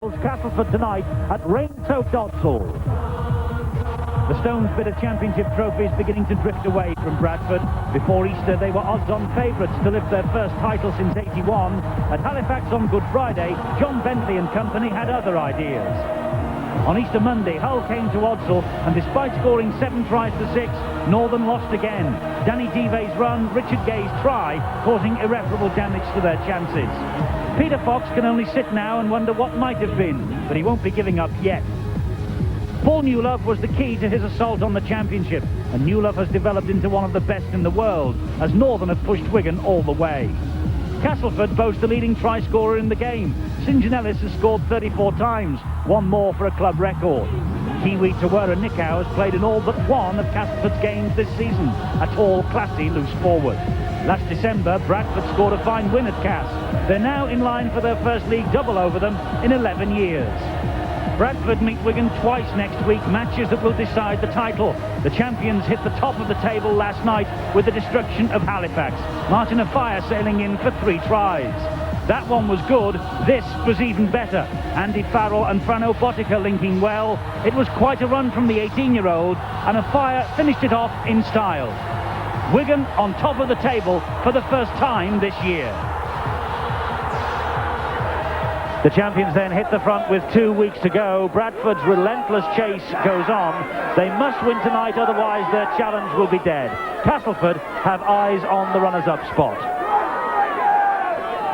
Castleford tonight at rain-soaked Odsall. The Stones Bidder Championship trophy is beginning to drift away from Bradford. Before Easter, they were odds-on favourites to lift their first title since '81. At Halifax on Good Friday, John Bentley and company had other ideas. On Easter Monday, Hull came to Odsall, and despite scoring 7 tries to 6, Northern lost again. Danny Devey's run, Richard Gay's try, causing irreparable damage to their chances. Peter Fox can only sit now and wonder what might have been, but he won't be giving up yet. Paul Newlove was the key to his assault on the championship, and Newlove has developed into one of the best in the world, as Northern have pushed Wigan all the way. Castleford boasts the leading try scorer in the game. St John Ellis has scored 34 times, one more for a club record. Kiwi Tawera Nikau has played in all but one of Castleford's games this season, a tall, classy loose forward. Last December, Bradford scored a fine win at Cass. They're now in line for their first league double over them in 11 years. Bradford meet Wigan twice next week, matches that will decide the title. The champions hit the top of the table last night with the destruction of Halifax. Martin Afire sailing in for 3 tries. That one was good, this was even better. Andy Farrell and Frano Botica linking well. It was quite a run from the 18-year-old, and Afire finished it off in style. Wigan on top of the table for the first time this year. The champions then hit the front with 2 weeks to go. Bradford's relentless chase goes on. They must win tonight, otherwise their challenge will be dead. Castleford have eyes on the runners-up spot.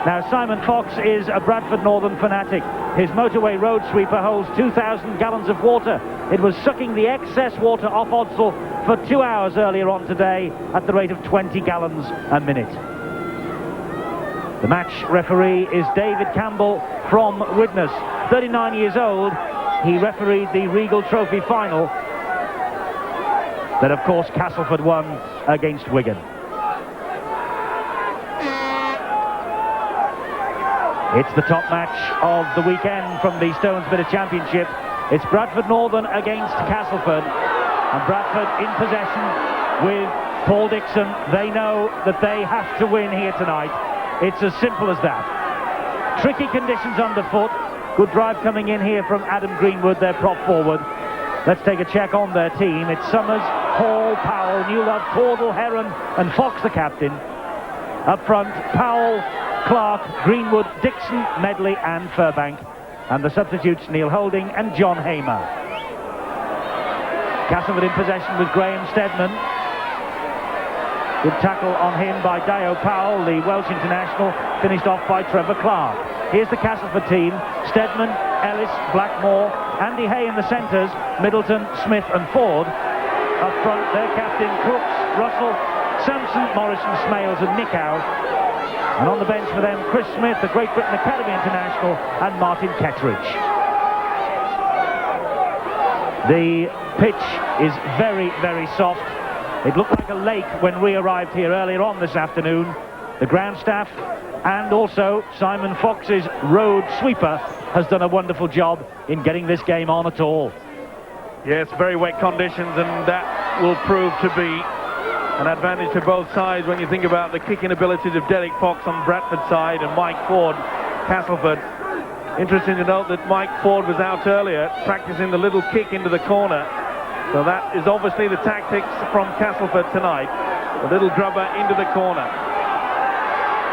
Now, Simon Fox is a Bradford Northern fanatic. His motorway road sweeper holds 2,000 gallons of water. It was sucking the excess water off Odsall for 2 hours earlier on today at the rate of 20 gallons a minute. The match referee is David Campbell from Widnes. 39 years old, he refereed the Regal Trophy final that, of course, Castleford won against Wigan. It's the top match of the weekend from the Stones Bidder Championship. It's Bradford Northern against Castleford, and Bradford in possession with Paul Dixon. They know that they have to win here tonight. It's as simple as that. Tricky conditions underfoot. Good drive coming in here from Adam Greenwood, their prop forward. Let's take a check on their team. It's Summers, Hall, Powell, Newlove, Caudle, Heron and Fox the captain. Up front, Powell, Clark, Greenwood, Dixon, Medley and Furbank. And the substitutes Neil Holding and John Hamer. Castleford in possession with Graham Steadman. Good tackle on him by Dio Powell, the Welsh international, finished off by Trevor Clark. Here's the Castleford team: Steadman, Ellis, Blackmore, Andy Hay in the centres, Middleton, Smith and Ford. Up front, their captain, Crooks, Russell, Sampson, Morrison, Smales and Nikau. And on the bench for them, Chris Smith, the Great Britain Academy international, and Martin Kettridge. The pitch is very, very soft. It looked like a lake when we arrived here earlier on this afternoon. The ground staff and also Simon Fox's road sweeper has done a wonderful job in getting this game on at all. Yes, very wet conditions, and that will prove to be an advantage for both sides when you think about the kicking abilities of Derek Fox on Bradford's side and Mike Ford, Castleford. Interesting to note that Mike Ford was out earlier practicing the little kick into the corner. So that is obviously the tactics from Castleford tonight. The little grubber into the corner.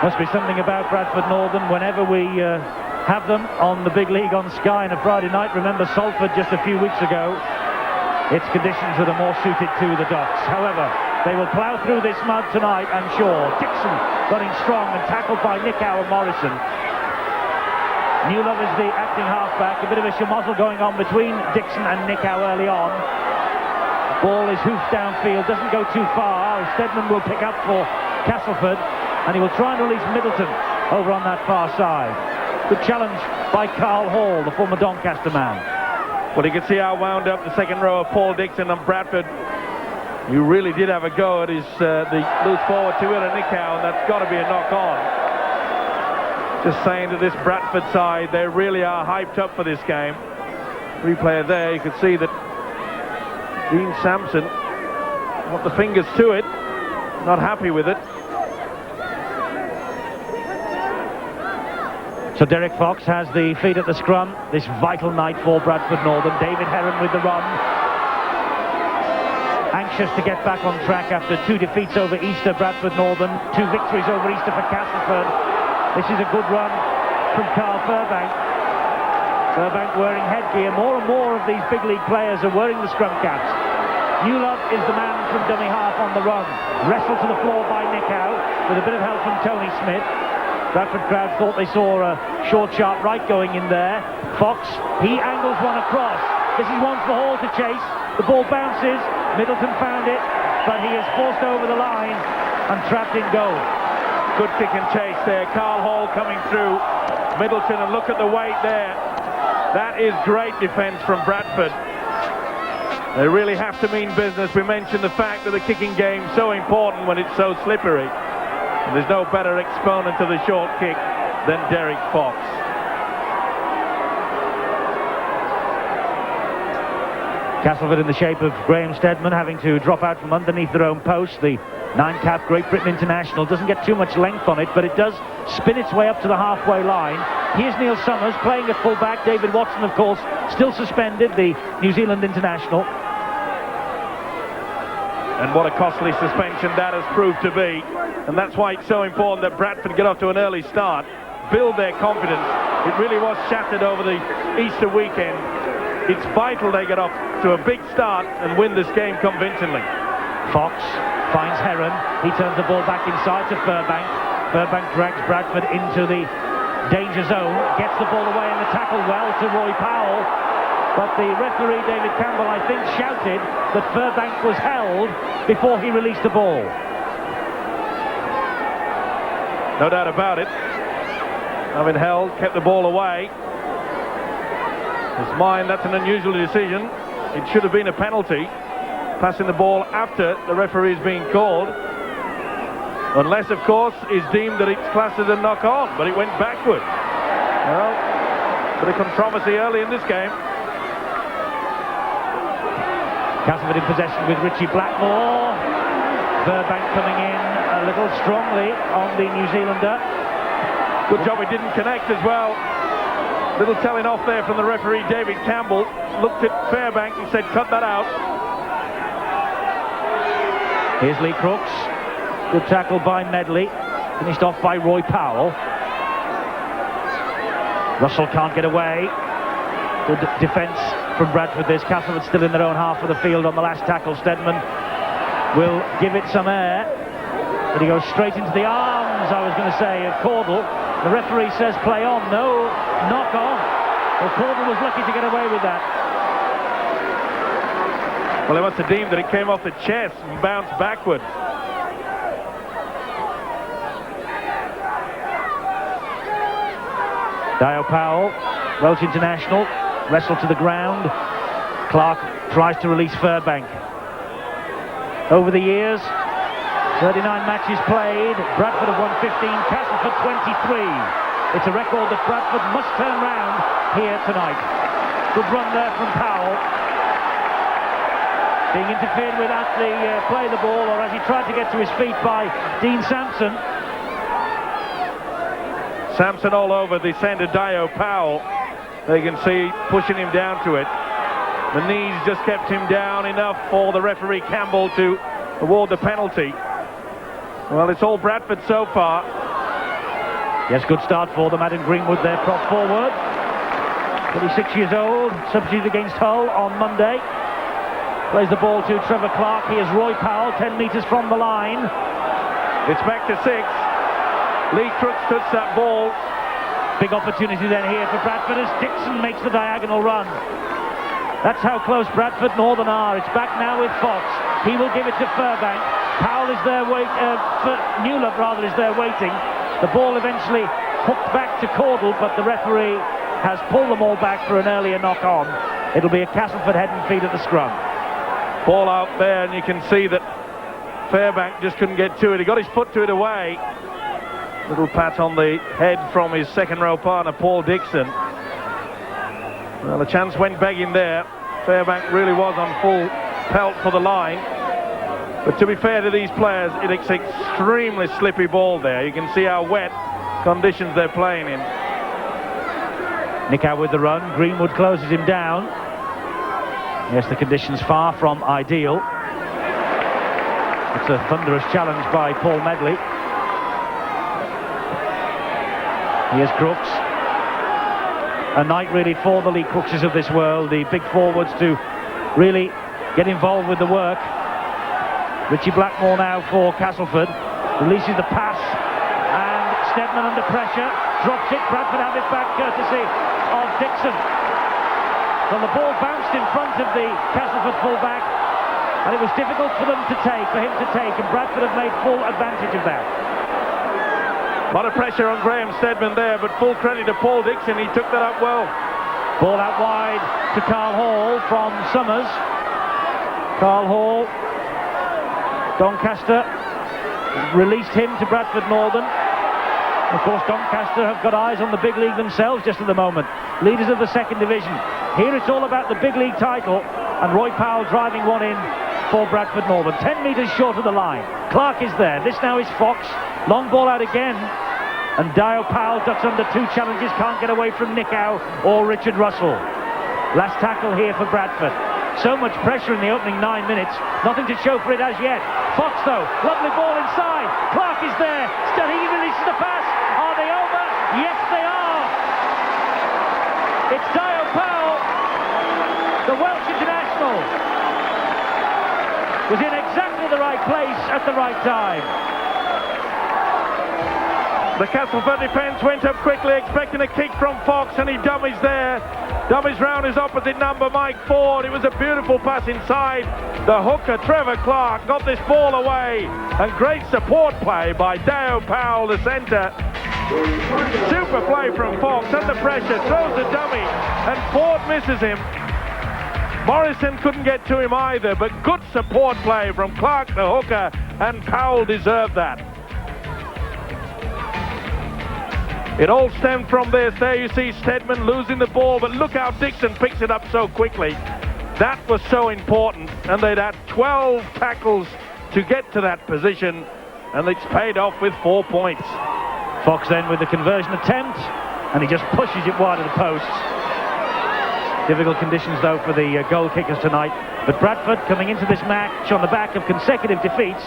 Must be something about Bradford Northern whenever we have them on the big league on Sky on a Friday night. Remember Salford just a few weeks ago. It's conditions that are more suited to the Docks. However, they will plough through this mud tonight, I'm sure. Dixon running strong and tackled by Nikau and Morrison. Newlove is the acting halfback. A bit of a schmozzle going on between Dixon and Nikau early on. Ball is hoofed downfield, doesn't go too far. Steadman will pick up for Castleford, and he will try and release Middleton over on that far side. Good challenge by Carl Hall, the former Doncaster man. Well, you can see how wound up the second row of Paul Dixon and Bradford. You really did have a go at his the loose forward to Nikau, and that's got to be a knock on. Just saying to this Bradford side, they really are hyped up for this game. Replay there, you can see that Dean Sampson got the fingers to it, not happy with it. So Derek Fox has the feed at the scrum. This vital night for Bradford Northern. David Heron with the run. Anxious to get back on track after 2 defeats over Easter. Bradford Northern, 2 victories over Easter for Castleford. This is a good run from Carl Furbank. Furbank wearing headgear. More and more of these big league players are wearing the scrum caps. Newlove is the man from dummy half on the run. Wrestled to the floor by Nick Howe with a bit of help from Tony Smith. Bradford crowd thought they saw a short, sharp right going in there. Fox, he angles one across. This is one for Hall to chase. The ball bounces. Middleton found it, but he is forced over the line and trapped in goal. Good kick and chase there. Carl Hall coming through Middleton, and look at the weight there. That is great defence from Bradford. They really have to mean business. We mentioned the fact that the kicking game is so important when it's so slippery. And there's no better exponent of the short kick than Derek Fox. Castleford in the shape of Graham Steadman having to drop out from underneath their own post. The 9-cap Great Britain International doesn't get too much length on it, but it does spin its way up to the halfway line. Here's Neil Summers playing at full-back. David Watson, of course, still suspended, the New Zealand international. And what a costly suspension that has proved to be. And that's why it's so important that Bradford get off to an early start, build their confidence. It really was shattered over the Easter weekend. It's vital they get off to a big start and win this game convincingly. Fox finds Heron. He turns the ball back inside to Furbank. Furbank drags Bradford into the danger zone, gets the ball away and the tackle well to Roy Powell. But the referee, David Campbell, I think, shouted that Furbank was held before he released the ball. No doubt about it. Having held, kept the ball away. It's mine, that's an unusual decision. It should have been a penalty. Passing the ball after the referee is being called. Unless, of course, it's deemed that it's classed as a knock-on, but it went backward. Well, bit of controversy early in this game. Castleford in possession with Richie Blackmore. Furbank coming in a little strongly on the New Zealander. Good job he didn't connect as well. Little telling off there from the referee, David Campbell. Looked at Fairbank and said, cut that out. Here's Lee Crooks. Good tackle by Medley. Finished off by Roy Powell. Russell can't get away. Good defence from Bradford. There's Castleford still in their own half of the field on the last tackle. Steadman will give it some air. But he goes straight into the arms, I was going to say, of Caudle. The referee says play on. No, knock on. Well, Caudle was lucky to get away with that. Well, they must have deemed that it came off the chest and bounced backwards. Dio Powell, Welsh international, wrestled to the ground. Clark tries to release Furbank. Over the years, 39 matches played. Bradford have won 15, Castleford 23. It's a record that Bradford must turn round here tonight. Good run there from Powell. Being interfered with at the play the ball, or as he tried to get to his feet by Dean Sampson. Sampson all over the centre, Dio Powell. They can see pushing him down to it. The knees just kept him down enough for the referee Campbell to award the penalty. Well, it's all Bradford so far. Yes, good start for them. Adam Greenwood, their prop forward. 26 years old, substitute against Hull on Monday. Plays the ball to Trevor Clark. Here's Roy Powell, 10 metres from the line. It's back to 6. Lee Crooks touched that ball. Big opportunity then here for Bradford as Dixon makes the diagonal run. That's how close Bradford Northern are. It's back now with Fox. He will give it to Furbank. Powell is there Newlove rather is there waiting. The ball eventually hooked back to Caudle, but the referee has pulled them all back for an earlier knock-on. It'll be a Castleford head and feet at the scrum. Ball out there, and you can see that Fairbank just couldn't get to it. He got his foot to it away. Little pat on the head from his second row partner, Paul Dixon. Well, the chance went begging there. Fairbank really was on full pelt for the line. But to be fair to these players, it's extremely slippy ball there. You can see how wet conditions they're playing in. Nick with the run. Greenwood closes him down. Yes, the conditions far from ideal. It's a thunderous challenge by Paul Medley. Here's Crooks. A night really for the Lee Crookses of this world, the big forwards, to really get involved with the work. Richie Blackmore now for Castleford. Releases the pass, and Stedman under pressure. Drops it. Bradford have it back courtesy of Dixon. So the ball bounced in front of the Castleford fullback, and it was difficult for him to take, and Bradford have made full advantage of that. A lot of pressure on Graham Stedman there, but full credit to Paul Dixon, he took that up well. Ball out wide to Carl Hall from Summers. Carl Hall, Doncaster released him to Bradford Northern. Of course, Doncaster have got eyes on the big league themselves just at the moment. Leaders of the second division. Here it's all about the big league title, and Roy Powell driving one in for Bradford Northern. 10 metres short of the line. Clark is there. This now is Fox. Long ball out again. And Dio Powell ducks under two challenges. Can't get away from Nicow or Richard Russell. Last tackle here for Bradford. So much pressure in the opening 9 minutes. Nothing to show for it as yet. Fox though. Lovely ball inside. Clark is there. Still he releases the pass. Are they over? Yes, they are. It's Dio Powell, the Welsh international, was in exactly the right place at the right time. The Castleford defence went up quickly, expecting a kick from Fox, and he dummies there. Dummies round his opposite number, Mike Ford. It was a beautiful pass inside. The hooker, Trevor Clark, got this ball away. And great support play by Dio Powell, the centre. Super play from Fox, under pressure, throws the dummy, and Ford misses him. Morrison couldn't get to him either, but good support play from Clark, the hooker, and Powell deserved that. It all stemmed from this. There you see Stedman losing the ball, but look how Dixon picks it up so quickly. That was so important, and they'd had 12 tackles to get to that position, and it's paid off with 4 points. Fox then with the conversion attempt, and he just pushes it wide of the posts. Difficult conditions though for the goal kickers tonight, but Bradford, coming into this match on the back of consecutive defeats,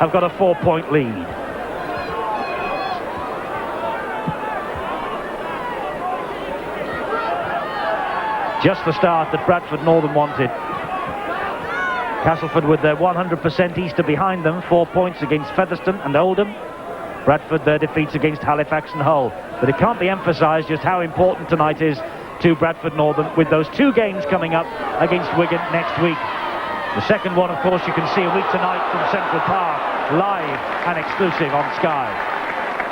have got a 4-point lead. Just the start that Bradford Northern wanted. Castleford with their 100% Easter behind them, 4 points against Featherstone and Oldham. Bradford their defeats against Halifax and Hull. But it can't be emphasised just how important tonight is to Bradford Northern, with those 2 games coming up against Wigan next week. The second one, of course, you can see a week tonight from Central Park, live and exclusive on Sky.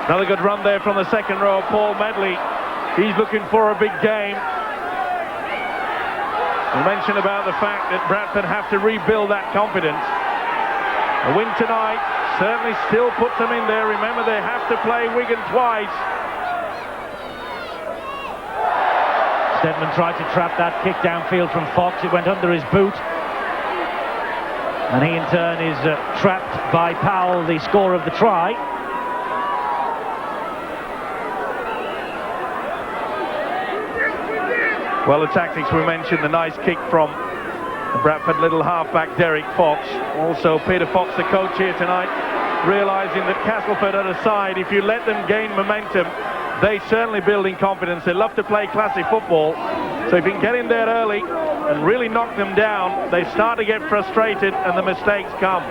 Another good run there from the second row, Paul Medley. He's looking for a big game. We mentioned about the fact that Bradford have to rebuild that confidence. A win tonight certainly still puts them in there. Remember, they have to play Wigan twice. Stedman tried to trap that kick downfield from Fox. It went under his boot. And he in turn is trapped by Powell, the scorer of the try. Well, the tactics we mentioned, the nice kick from the Bradford little halfback Derek Fox. Also Peter Fox, the coach here tonight, realising that Castleford at a side, if you let them gain momentum, they certainly build in confidence. They love to play classy football. So if you can get in there early and really knock them down, they start to get frustrated and the mistakes come.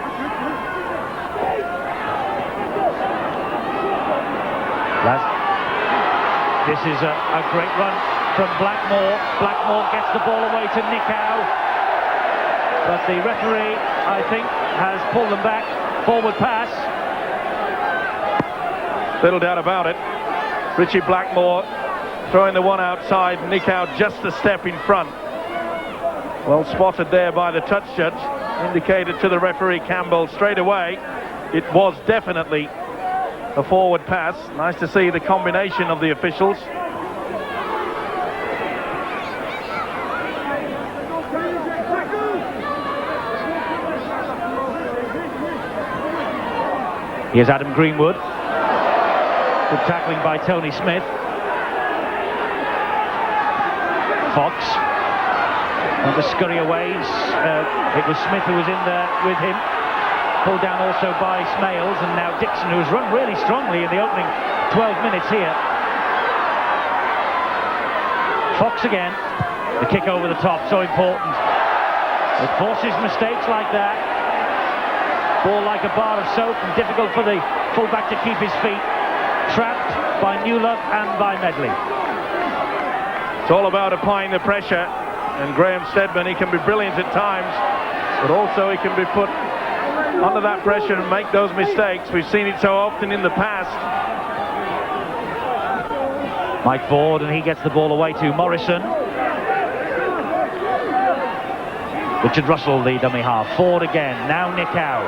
This is a great run from Blackmore. Blackmore gets the ball away to Nicow, but the referee, I think, has pulled them back. Forward pass. Little doubt about it. Richie Blackmore throwing the one outside. Nicow just a step in front. Well spotted there by the touch judge. Indicated to the referee Campbell straight away. It was definitely a forward pass. Nice to see the combination of the officials. Here's Adam Greenwood. Good tackling by Tony Smith. Fox. And to scurry away, it was Smith who was in there with him. Pulled down also by Smales, and now Dixon, who's run really strongly in the opening 12 minutes here. Fox again. The kick over the top, so important. It forces mistakes like that. Ball like a bar of soap, and difficult for the fullback to keep his feet. Trapped by Newlove and by Medley. It's all about applying the pressure, and Graham Steadman, he can be brilliant at times, but also he can be put under that pressure and make those mistakes. We've seen it so often in the past. Mike Ford, and he gets the ball away to Morrison. Richard Russell, the dummy half. Ford again, now Nick Howe.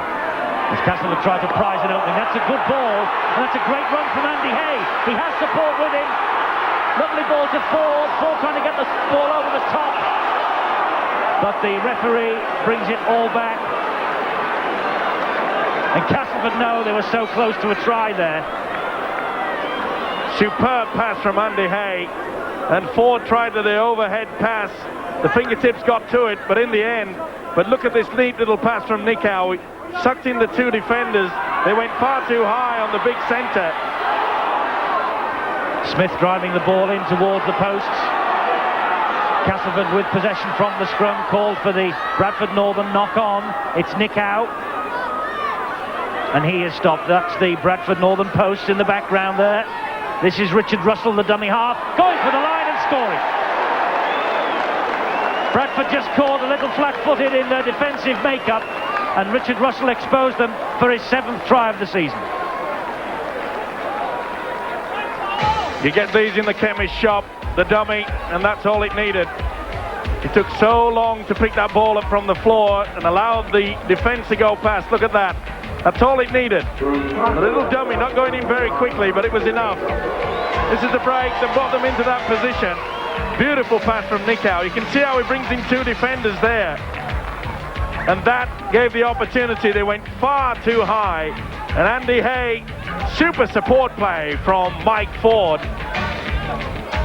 As Castleford tried to prize an opening. That's a good ball, and that's a great run from Andy Hay. He has support with him. Lovely ball to Ford. Ford trying to get the ball over the top. But the referee brings it all back. And Castleford know they were so close to a try there. Superb pass from Andy Hay, and Ford tried to the overhead pass. The fingertips got to it, but in the end, but look at this neat little pass from Nick Howe. Sucked in the two defenders. They went far too high on the big centre. Smith driving the ball in towards the posts. Castleford with possession from the scrum, called for the Bradford Northern knock on. It's Nick Howe. And he is stopped. That's the Bradford Northern post in the background there. This is Richard Russell, the dummy half, going for the line and scoring. Bradford just caught a little flat-footed in their defensive makeup, and Richard Russell exposed them for his 7th try of the season. You get these in the chemist shop, the dummy, and that's all it needed. It took so long to pick that ball up from the floor and allowed the defence to go past. Look at that. That's all it needed. A little dummy, not going in very quickly, but it was enough. This is the break that brought them into that position. Beautiful pass from Nick Howe. You can see how he brings in two defenders there. And that gave the opportunity. They went far too high. And Andy Hay, super support play from Mike Ford.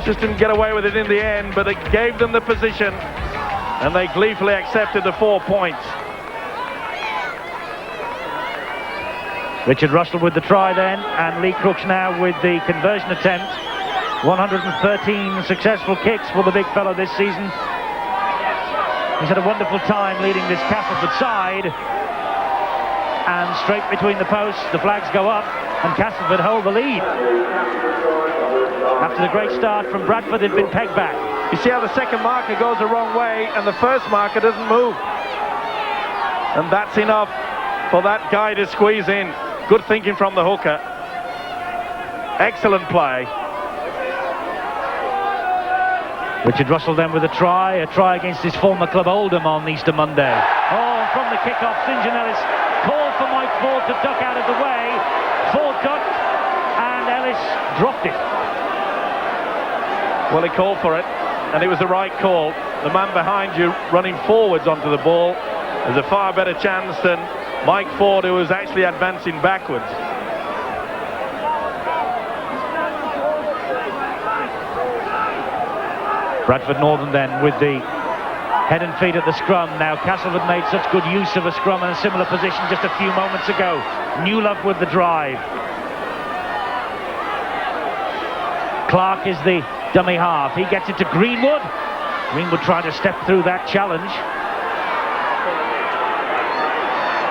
Just didn't get away with it in the end, but it gave them the position. And they gleefully accepted the 4 points. Richard Russell with the try then, and Lee Crooks now with the conversion attempt. 113 successful kicks for the big fellow this season. He's had a wonderful time leading this Castleford side. And straight between the posts, the flags go up, and Castleford hold the lead. After the great start from Bradford, they've been pegged back. You see how the second marker goes the wrong way, and the first marker doesn't move. And that's enough for that guy to squeeze in. Good thinking from the hooker. Excellent play. Richard Russell then with a try against his former club Oldham on Easter Monday. Oh, and from the kick-off, St. John Ellis called for Mike Ford to duck out of the way. Ford ducked, and Ellis dropped it. Well, he called for it, and it was the right call. The man behind you running forwards onto the ball has a far better chance than Mike Ford, who was actually advancing backwards. Bradford Northern then with the head and feet at the scrum. Now Castleford made such good use of a scrum in a similar position just a few moments ago. Newlove with the drive. Clark is the dummy half. He gets it to Greenwood. Greenwood trying to step through that challenge.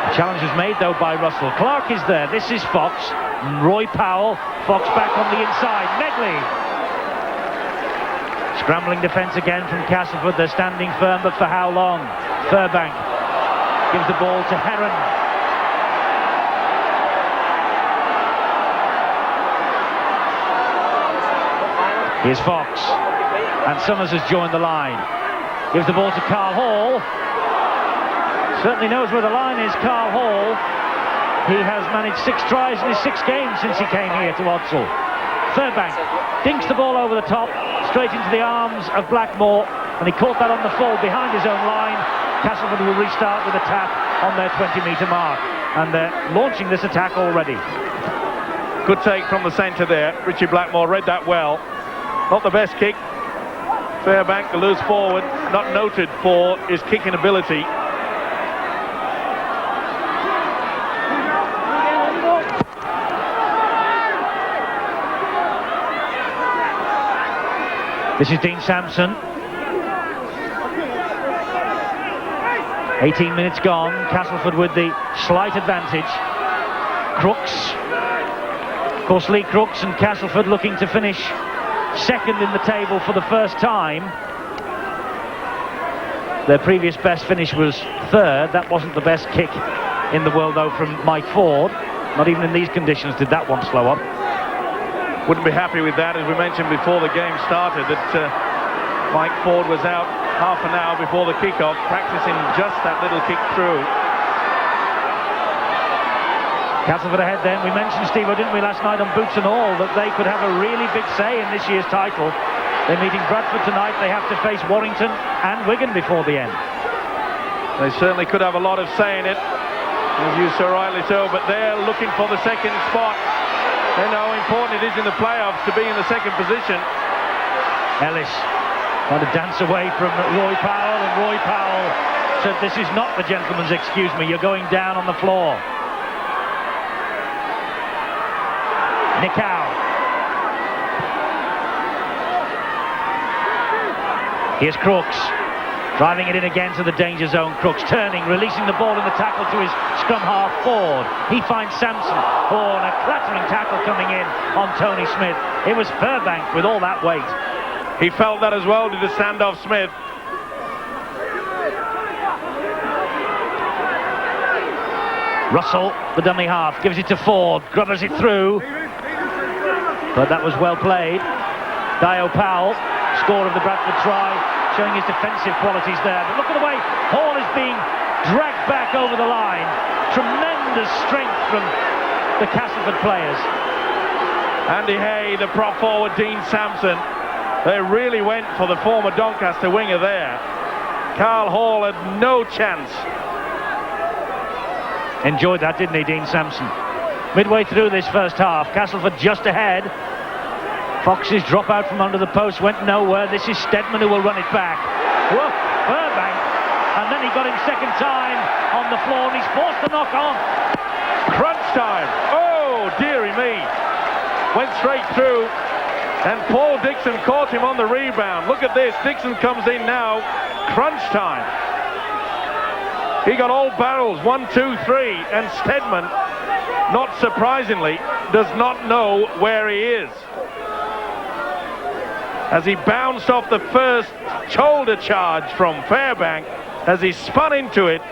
The challenge was made though by Russell. Clark is there. This is Fox. Roy Powell. Fox back on the inside. Medley. Scrambling defence again from Castleford. They're standing firm, but for how long? Furbank gives the ball to Heron. Here's Fox. And Summers has joined the line. Gives the ball to Carl Hall. Certainly knows where the line is, Carl Hall. He has managed 6 tries in his 6 games since he came here to Odsal. Furbank dinks the ball over the top, straight into the arms of Blackmore, and he caught that on the fall behind his own line. Castleford will restart with a tap on their 20-metre mark, and they're launching this attack already. Good take from the centre there. Richie Blackmore read that well. Not the best kick, Fairbank, the loose forward, not noted for his kicking ability. This is Dean Sampson. 18 minutes gone. Castleford with the slight advantage. Crooks. Of course, Lee Crooks and Castleford looking to finish second in the table for the first time. Their previous best finish was third. That wasn't the best kick in the world, though, from Mike Ford. Not even in these conditions did that one slow up. Wouldn't be happy with that, as we mentioned before the game started, that Mike Ford was out half an hour before the kickoff, practicing just that little kick through. Castleford ahead then. We mentioned, Steve, didn't we, last night on Boots and All, that they could have a really big say in this year's title. They're meeting Bradford tonight. They have to face Warrington and Wigan before the end. They certainly could have a lot of say in it, as you so rightly so, but they're looking for the second spot. They know how important it is in the playoffs to be in the second position. Ellis trying to dance away from Roy Powell, and Roy Powell said, "This is not the gentleman's excuse me, you're going down on the floor." Nicow. Here's Crooks. Driving it in again to the danger zone. Crooks turning, releasing the ball in the tackle to his scrum half Ford. He finds Sampson. Oh, and a clattering tackle coming in on Tony Smith. It was Fairbank with all that weight. He felt that as well, did the standoff Smith. Russell, the dummy half, gives it to Ford. Grubbers it through. But that was well played. Dio Powell, score of the Bradford try, showing his defensive qualities there. But look at the way Hall is being dragged back over the line. Tremendous strength from the Castleford players. Andy Hay, the prop forward, Dean Sampson. They really went for the former Doncaster winger there. Carl Hall had no chance. Enjoyed that, didn't he, Dean Sampson? Midway through this first half, Castleford just ahead. Fox's drop out from under the post went nowhere. This is Stedman who will run it back. Whoa, Fairbank. And then he got him second time on the floor, and he's forced to knock on. Crunch time. Oh, dearie me. Went straight through, and Paul Dixon caught him on the rebound. Look at this. Dixon comes in now. Crunch time. He got all barrels, 1, 2, 3, and Stedman, not surprisingly, does not know where he is. As he bounced off the first shoulder charge from Fairbank, as he spun into it,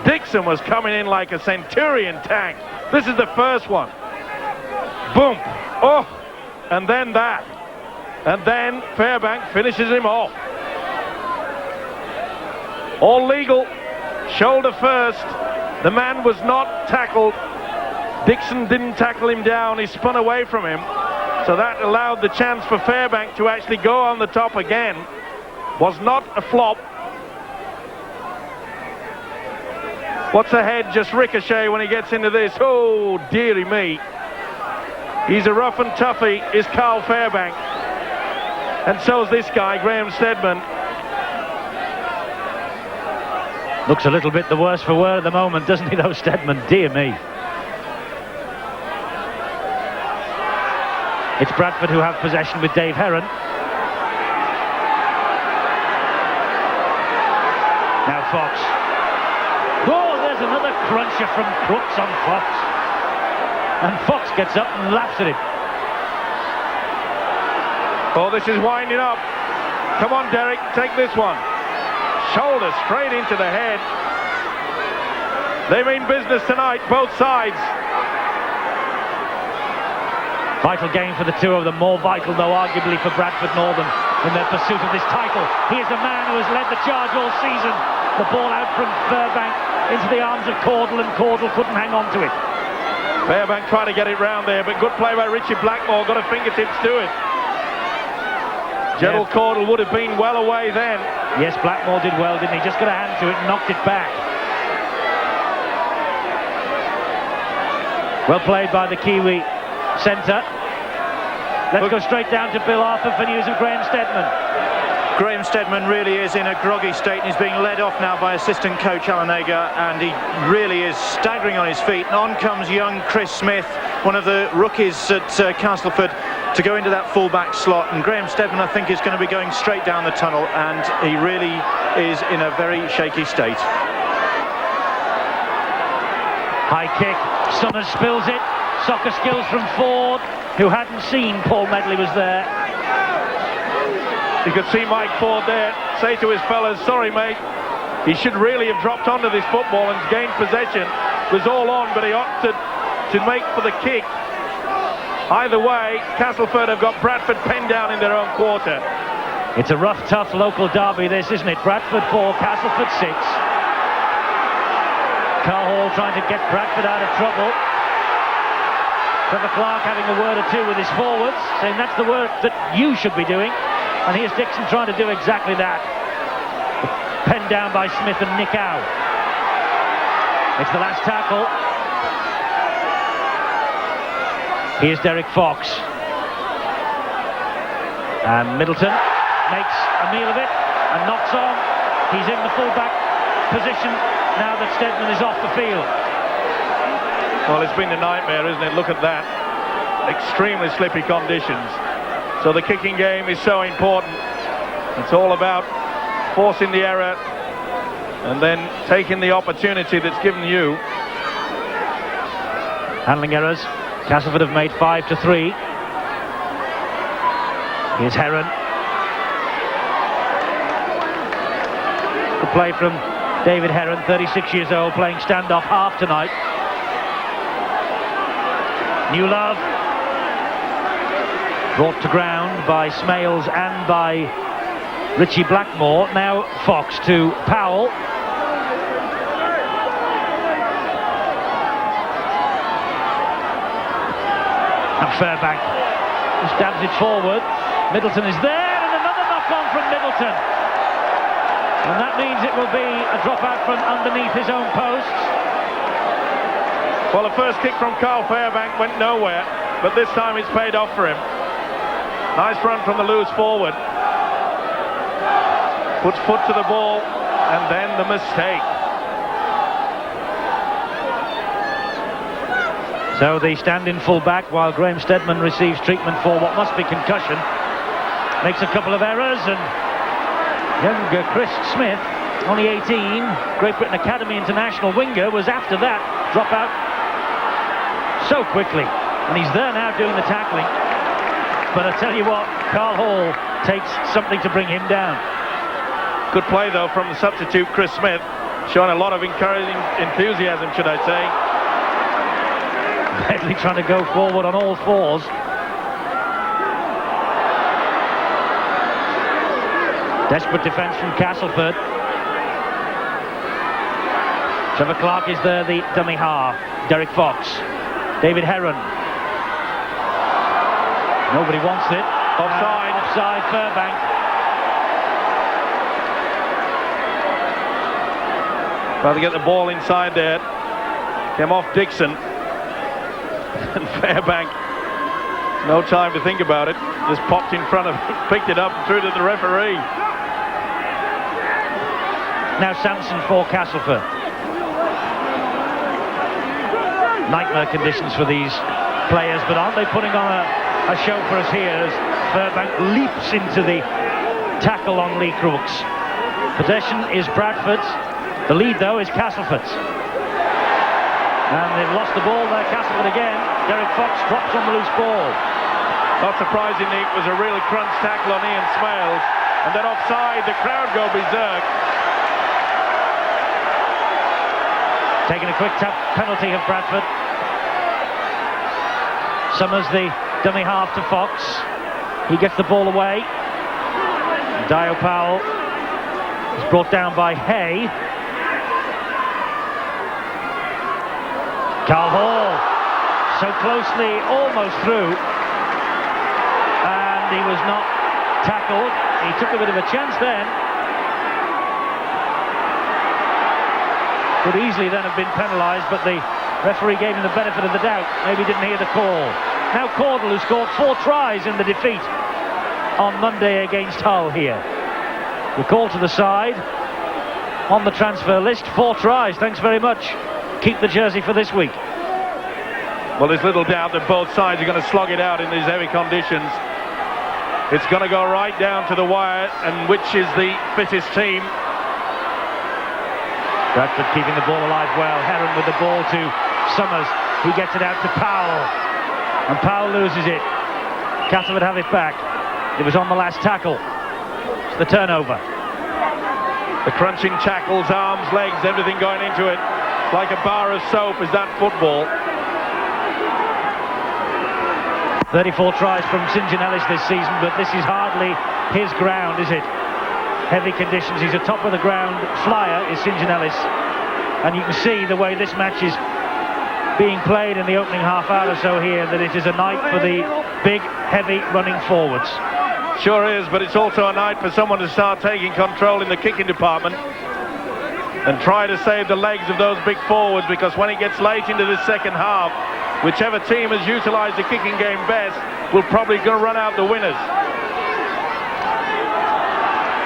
Dixon was coming in like a Centurion tank. This is the first one. Boom. Oh, and then that. And then Fairbank finishes him off. All legal. Shoulder first. The man was not tackled. Dixon didn't tackle him down. He spun away from him. So that allowed the chance for Fairbank to actually go on the top again. Was not a flop. What's ahead? Just ricochet when he gets into this. Oh, dearie me. He's a rough and toughie, is Carl Fairbank. And so's this guy, Graham Stedman. Looks a little bit the worse for wear at the moment, doesn't he, though, Stedman? Dear me. It's Bradford who have possession with Dave Heron. Now Fox. Oh, there's another cruncher from Crooks on Fox. And Fox gets up and laughs at him. Oh, this is winding up. Come on, Derek, take this one. Shoulder straight into the head. They mean business tonight, both sides. Vital game for the two of them, more vital though arguably for Bradford Northern in their pursuit of this title. He is a man who has led the charge all season. The ball out from Fairbank into the arms of Caudle, and Caudle couldn't hang on to it. Fairbank tried to get it round there, but good play by Richie Blackmore, got a fingertips to it. Gerald Caudle would have been well away then. Yes, Blackmore did well, didn't he? Just got a hand to it and knocked it back. Well played by the Kiwi centre. Let's go straight down to Bill Arthur for news of Graham Stedman. Graham Steadman really is in a groggy state, and he's being led off now by assistant coach Alan Ager, and he really is staggering on his feet. And on comes young Chris Smith, one of the rookies at Castleford, to go into that full-back slot. And Graham Steadman, I think, is going to be going straight down the tunnel, and he really is in a very shaky state. High kick, Summers spills it. Soccer skills from Ford, who hadn't seen Paul Medley was there. You could see Mike Ford there say to his fellas, sorry mate, he should really have dropped onto this football and gained possession. It was all on, but he opted to make for the kick. Either way, Castleford have got Bradford penned down in their own quarter. It's a rough, tough local derby this, isn't it? Bradford 4, Castleford 6. Carl Hall trying to get Bradford out of trouble. Trevor Clark having a word or two with his forwards, saying that's the work that you should be doing. And here's Dixon trying to do exactly that. Penned down by Smith and Nick Howe. It's the last tackle. Here's Derek Fox. And Middleton makes a meal of it and knocks on. He's in the full-back position now that Steadman is off the field. Well, it's been a nightmare, isn't it? Look at that. Extremely slippy conditions. So the kicking game is so important. It's all about forcing the error and then taking the opportunity that's given you. Handling errors. Castleford have made 5-3. Here's Heron. Good play from David Heron, 36 years old, playing standoff half tonight. New Love. Brought to ground by Smales and by Richie Blackmore. Now Fox to Powell. And Fairbank stabs it forward. Middleton is there, and another knock-on from Middleton. And that means it will be a drop-out from underneath his own posts. Well, the first kick from Carl Fairbank went nowhere, but this time it's paid off for him. Nice run from the loose forward. Puts foot to the ball, and then the mistake. So the stand-in full-back while Graham Steadman receives treatment for what must be concussion. Makes a couple of errors, and younger Chris Smith, only 18, Great Britain Academy International winger, was after that drop out so quickly. And he's there now doing the tackling. But I tell you what, Carl Hall takes something to bring him down. Good play, though, from the substitute, Chris Smith. Showing a lot of encouraging enthusiasm, should I say. Medley trying to go forward on all fours. Desperate defence from Castleford. Trevor Clark is there, the dummy half. Derek Fox. David Heron. Nobody wants it. Offside. Offside, Fairbank. Trying to get the ball inside there. Came off Dixon. And Fairbank, no time to think about it. Just popped in front of it, picked it up and threw it to the referee. Now Sampson for Castleford. Nightmare conditions for these players, but aren't they putting on a show for us here as Fairbank leaps into the tackle on Lee Crooks. Possession is Bradford's. The lead, though, is Castleford's. And they've lost the ball there, Castleford again. Derek Fox drops on the loose ball. Not surprisingly, it was a real crunch tackle on Ian Smales. And then offside, the crowd go berserk. Taking a quick tap penalty of Bradford. Summers the dummy half to Fox. He gets the ball away. Dio Powell is brought down by Hay. Carl Hall, so closely, almost through, and he was not tackled. He took a bit of a chance then. Could easily then have been penalised, but the referee gave him the benefit of the doubt. Maybe didn't hear the call. Now Caudle, who scored 4 tries in the defeat on Monday against Hull here. You're called to the side on the transfer list. 4 tries, thanks very much. Keep the jersey for this week. Well, there's little doubt that both sides are going to slog it out in these heavy conditions. It's going to go right down to the wire, and which is the fittest team. Bradford keeping the ball alive well. Heron with the ball to Summers. He gets it out to Powell, and Powell loses it. Castleford have it back. It was on the last tackle. It's the turnover. The crunching tackles, arms, legs, everything going into it. Like a bar of soap is that football. 34 tries from St. John Ellis this season, but this is hardly his ground, is it? Heavy conditions. He's a top of the ground flyer, is St. John Ellis. And you can see the way this match is being played in the opening half hour or so here, that it is a night for the big, heavy running forwards. Sure is, but it's also a night for someone to start taking control in the kicking department and try to save the legs of those big forwards, because when it gets late into the second half, whichever team has utilised the kicking game best will probably go run out the winners.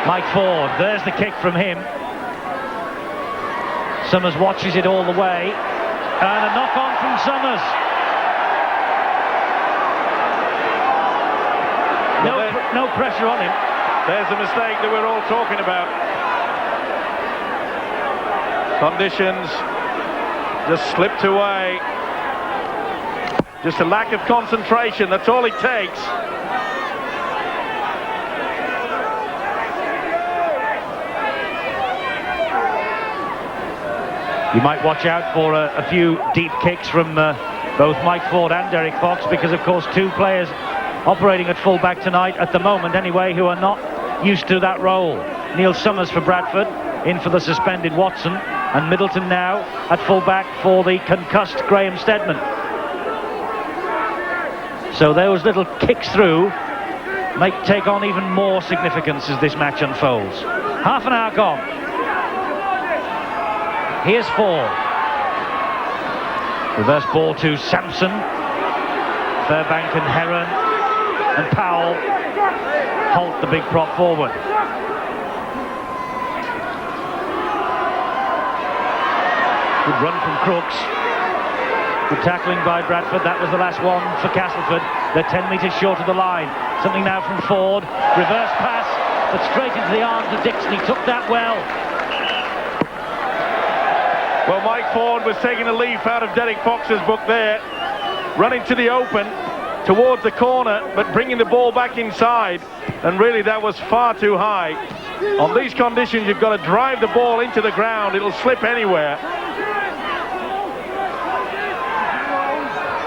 Mike Ford, there's the kick from him. Summers watches it all the way, and a knock-on from Summers. No pressure on him. There's the mistake that we're all talking about. Conditions just slipped away. Just a lack of concentration, that's all it takes. You might watch out for a few deep kicks from both Mike Ford and Derek Fox, because of course 2 players operating at full-back tonight, at the moment anyway, who are not used to that role. Neil Summers for Bradford, in for the suspended Watson, and Middleton now at full-back for the concussed Graham Steadman. So those little kicks through may take on even more significance as this match unfolds. Half an hour gone. Here's Ford. Reverse ball to Sampson. Fairbank and Heron and Powell halt the big prop forward. Good run from Crooks. Good tackling by Bradford. That was the last one for Castleford. They're 10 metres short of the line. Something now from Ford. Reverse pass, but straight into the arms of Dixon. He took that well. Well, Mike Ford was taking a leaf out of Derek Fox's book there. Running to the open, towards the corner, but bringing the ball back inside. And really that was far too high. On these conditions, you've got to drive the ball into the ground. It'll slip anywhere.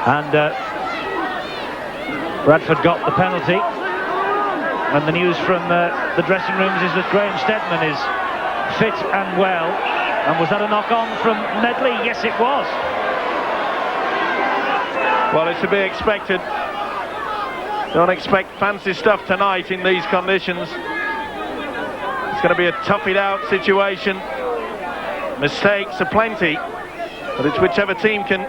And Bradford got the penalty, and the news from the dressing rooms is that Graham Steadman is fit and well. And was that a knock-on from Medley? Yes, it was. Well, it's to be expected. Don't expect fancy stuff tonight in these conditions. It's going to be a tough-it-out situation. Mistakes are plenty, but it's whichever team can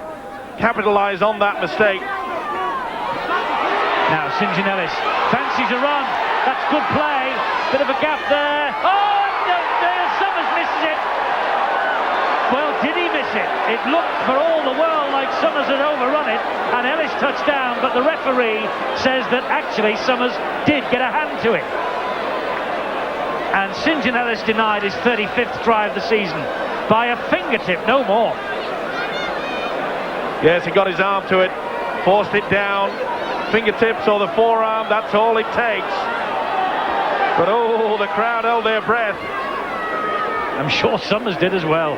capitalise on that mistake. Now St. John Ellis fancies a run. That's good play. Bit of a gap there. Oh, no, Summers misses it. Well, did he miss it? It looked for all the world like Summers had overrun it, and Ellis touched down, but the referee says that actually Summers did get a hand to it. And St. John Ellis denied his 35th try of the season by a fingertip, no more. Yes, he got his arm to it, forced it down, fingertips or the forearm, that's all it takes. But oh, the crowd held their breath. I'm sure Summers did as well.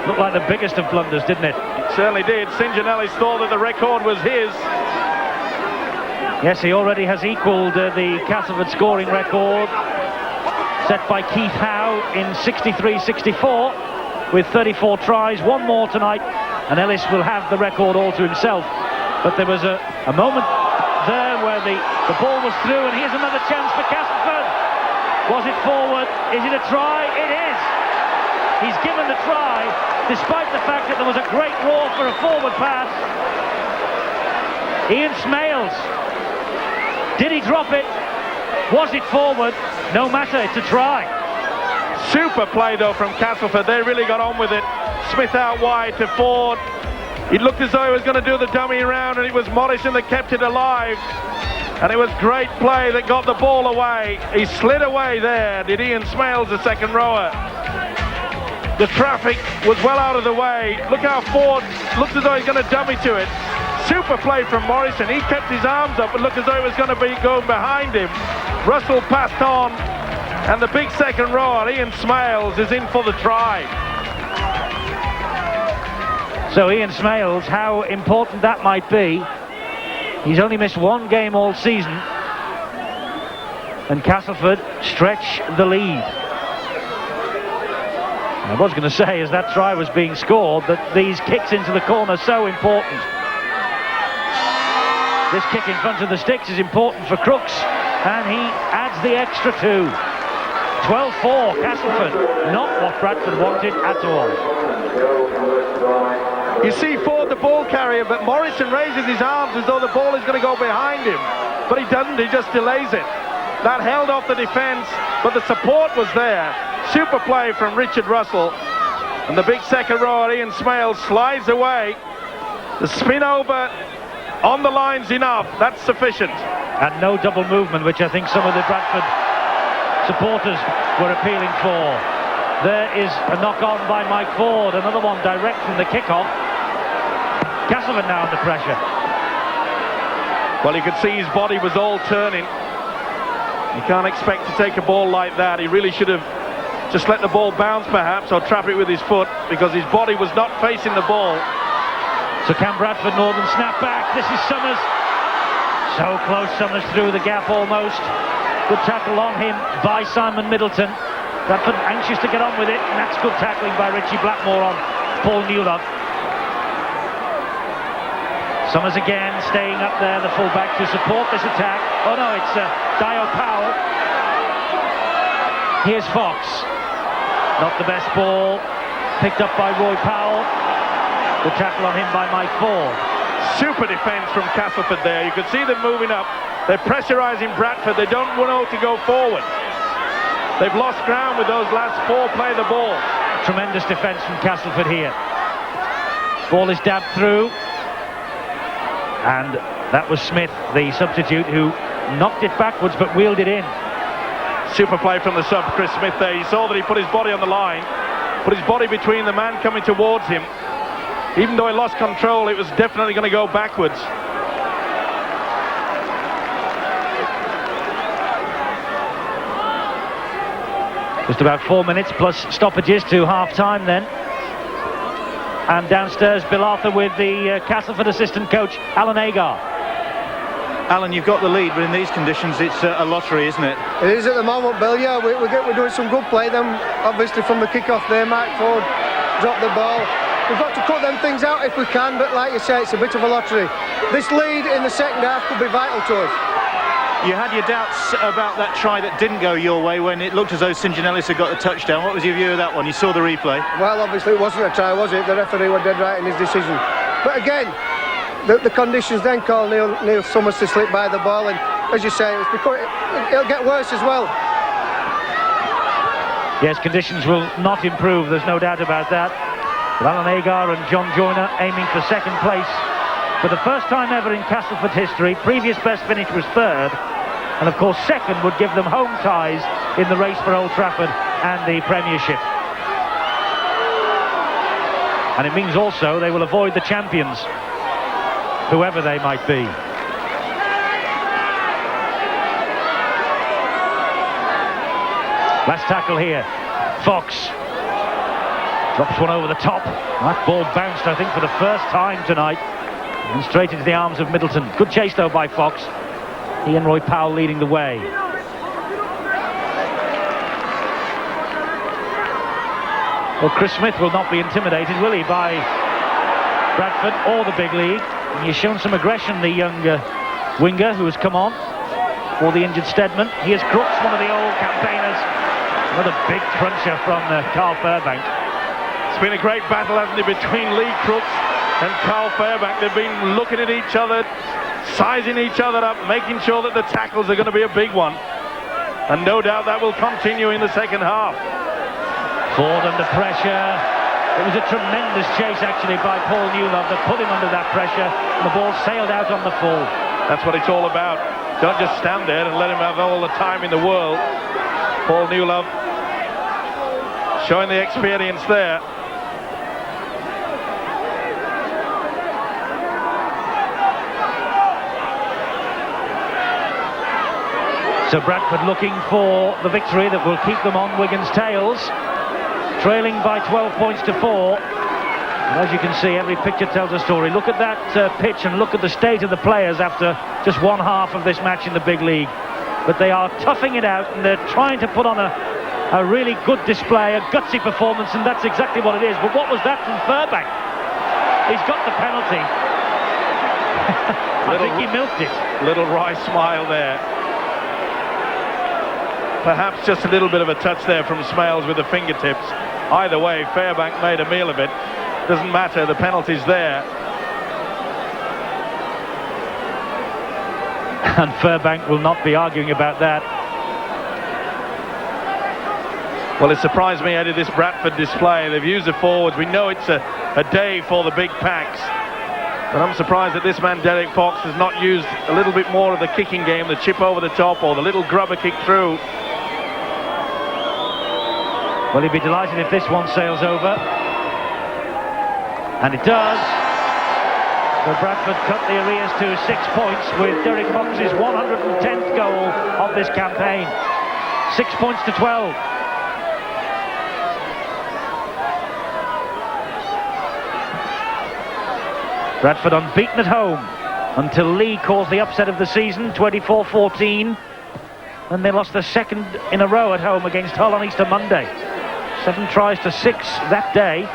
Looked like the biggest of blunders, didn't it? It certainly did. St. John Ellis thought that the record was his. Yes, he already has equalled the Castleford scoring record set by Keith Howe in 63-64 with 34 tries. One more tonight, and Ellis will have the record all to himself. But there was a moment there where the ball was through, and here's another chance for Castleford. Was it forward? Is it a try? It is. He's given the try, despite the fact that there was a great roar for a forward pass. Ian Smales. Did he drop it? Was it forward? No matter, it's a try. Super play though from Castleford. They really got on with it. Smith out wide to Ford. It looked as though he was going to do the dummy round, and it was Morrison that kept it alive. And it was great play that got the ball away. He slid away there, did Ian Smales, the second rower. The traffic was well out of the way. Look how Ford looks as though he's going to dummy to it. Super play from Morrison. He kept his arms up and looked as though he was going to be going behind him. Russell passed on, and the big second rower, Ian Smales, is in for the try. So Ian Smales, how important that might be. He's only missed one game all season, and Castleford stretch the lead. I was going to say, as that try was being scored, that these kicks into the corner are so important. This kick in front of the sticks is important for Crooks, and he adds the extra 2. 12-4, Castleford. Not what Bradford wanted at all. You see Ford, the ball carrier, but Morrison raises his arms as though the ball is going to go behind him. But he doesn't, he just delays it. That held off the defence, but the support was there. Super play from Richard Russell. And the big second rower, Ian Smales, slides away. The spin over on the line's enough. That's sufficient. And no double movement, which I think some of the Bradford supporters were appealing for. There is a knock-on by Mike Ford, another one direct from the kick-off. Castleford now under pressure. Well, you could see his body was all turning. You can't expect to take a ball like that. He really should have just let the ball bounce perhaps, or trap it with his foot, because his body was not facing the ball. So can Bradford Northern snap back? This is Summers. So close, Summers through the gap almost. Good tackle on him by Simon Middleton. Bradford anxious to get on with it, and that's good tackling by Richie Blackmore on Paul Newlock. Summers again staying up there, the fullback, to support this attack. Oh no, it's Dio Powell. Here's Fox. Not the best ball. Picked up by Roy Powell. Good tackle on him by Mike Ford. Super defence from Castleford there. You could see them moving up. They're pressurising Bradford. They don't want to go forward. They've lost ground with those last 4 play the ball. Tremendous defence from Castleford here. Ball is dabbed through. And that was Smith, the substitute, who knocked it backwards but wheeled it in. Super play from the sub, Chris Smith there. You saw that he put his body on the line, put his body between the man coming towards him. Even though he lost control, it was definitely going to go backwards. Just about 4 minutes plus stoppages to half-time then. And downstairs, Bill Arthur with the Castleford assistant coach, Alan Agar. Alan, you've got the lead, but in these conditions, it's a lottery, isn't it? It is at the moment, Bill. Yeah, we're doing some good play. Then, obviously, from the kick-off there, Mike Ford dropped the ball. We've got to cut them things out if we can, but like you say, it's a bit of a lottery. This lead in the second half could be vital to us. You had your doubts about that try that didn't go your way when it looked as though St John Ellis had got the touchdown. What was your view of that one? You saw the replay. Well, obviously it wasn't a try, was it? The referee was dead right in his decision. But again, the conditions then called Neil Summers to slip by the ball, and as you say, it'll get worse as well. Yes, conditions will not improve, there's no doubt about that. But Alan Agar and John Joyner aiming for second place for the first time ever in Castleford history. Previous best finish was third, and of course second would give them home ties in the race for Old Trafford and the Premiership. And it means also they will avoid the champions, whoever they might be. Last tackle here, Fox drops one over the top. That ball bounced, I think, for the first time tonight, and straight into the arms of Middleton. Good chase though by Fox. He and Roy Powell leading the way. Well, Chris Smith will not be intimidated, will he, by Bradford or the big league. And he's shown some aggression, the young winger who has come on for the injured Steadman. Here's Crooks, one of the old campaigners. Another big cruncher from Carl Fairbank. It's been a great battle, hasn't it, between Lee Crooks and Carl Fairbank. They've been looking at each other, sizing each other up, making sure that the tackles are going to be a big one. And no doubt that will continue in the second half. Ford under pressure. It was a tremendous chase actually by Paul Newlove that put him under that pressure, and the ball sailed out on the full. That's what it's all about. Don't just stand there and let him have all the time in the world. Paul Newlove showing the experience there. So Bradford looking for the victory that will keep them on Wigan's tails, trailing by 12 points to 4. And as you can see, every picture tells a story. Look at that pitch and look at the state of the players after just one half of this match in the big league. But they are toughing it out, and they're trying to put on a really good display, a gutsy performance, and that's exactly what it is. But what was that from Furbank? He's got the penalty. I think he milked it. Little wry smile there. Perhaps just a little bit of a touch there from Smales with the fingertips. Either way, Fairbank made a meal of it. Doesn't matter, the penalty's there. And Furbank will not be arguing about that. Well, it surprised me, Eddie, this Bradford display. They've used the forwards. We know it's a day for the big packs. But I'm surprised that this man, Derek Fox, has not used a little bit more of the kicking game, the chip over the top or the little grubber kick through. Well, he'd be delighted if this one sails over. And it does. So Bradford cut the arrears to 6 points with Derek Fox's 110th goal of this campaign. 6 points to 12. Bradford unbeaten at home until Lee caused the upset of the season, 24-14. And they lost their second in a row at home against Hull on Easter Monday. 7 tries to 6 that day.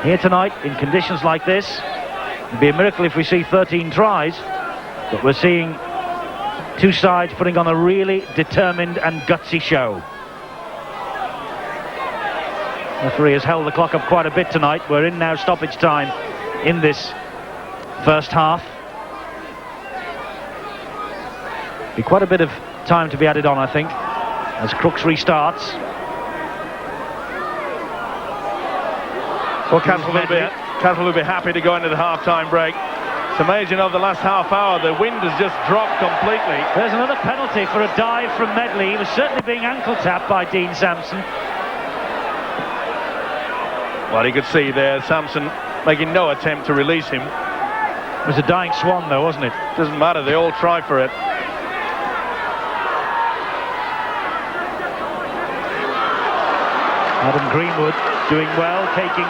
Here tonight, in conditions like this, it'd be a miracle if we see 13 tries. But we're seeing two sides putting on a really determined and gutsy show. The referee has held the clock up quite a bit tonight. We're in now stoppage time in this first half. Be quite a bit of time to be added on, I think, as Crooks restarts. Well, Castle will be happy to go into the half-time break. It's amazing, over the last half hour, the wind has just dropped completely. There's another penalty for a dive from Medley. He was certainly being ankle-tapped by Dean Sampson. Well, you could see there, Sampson making no attempt to release him. It was a dying swan, though, wasn't it? Doesn't matter, they all try for it. Adam Greenwood doing well, taking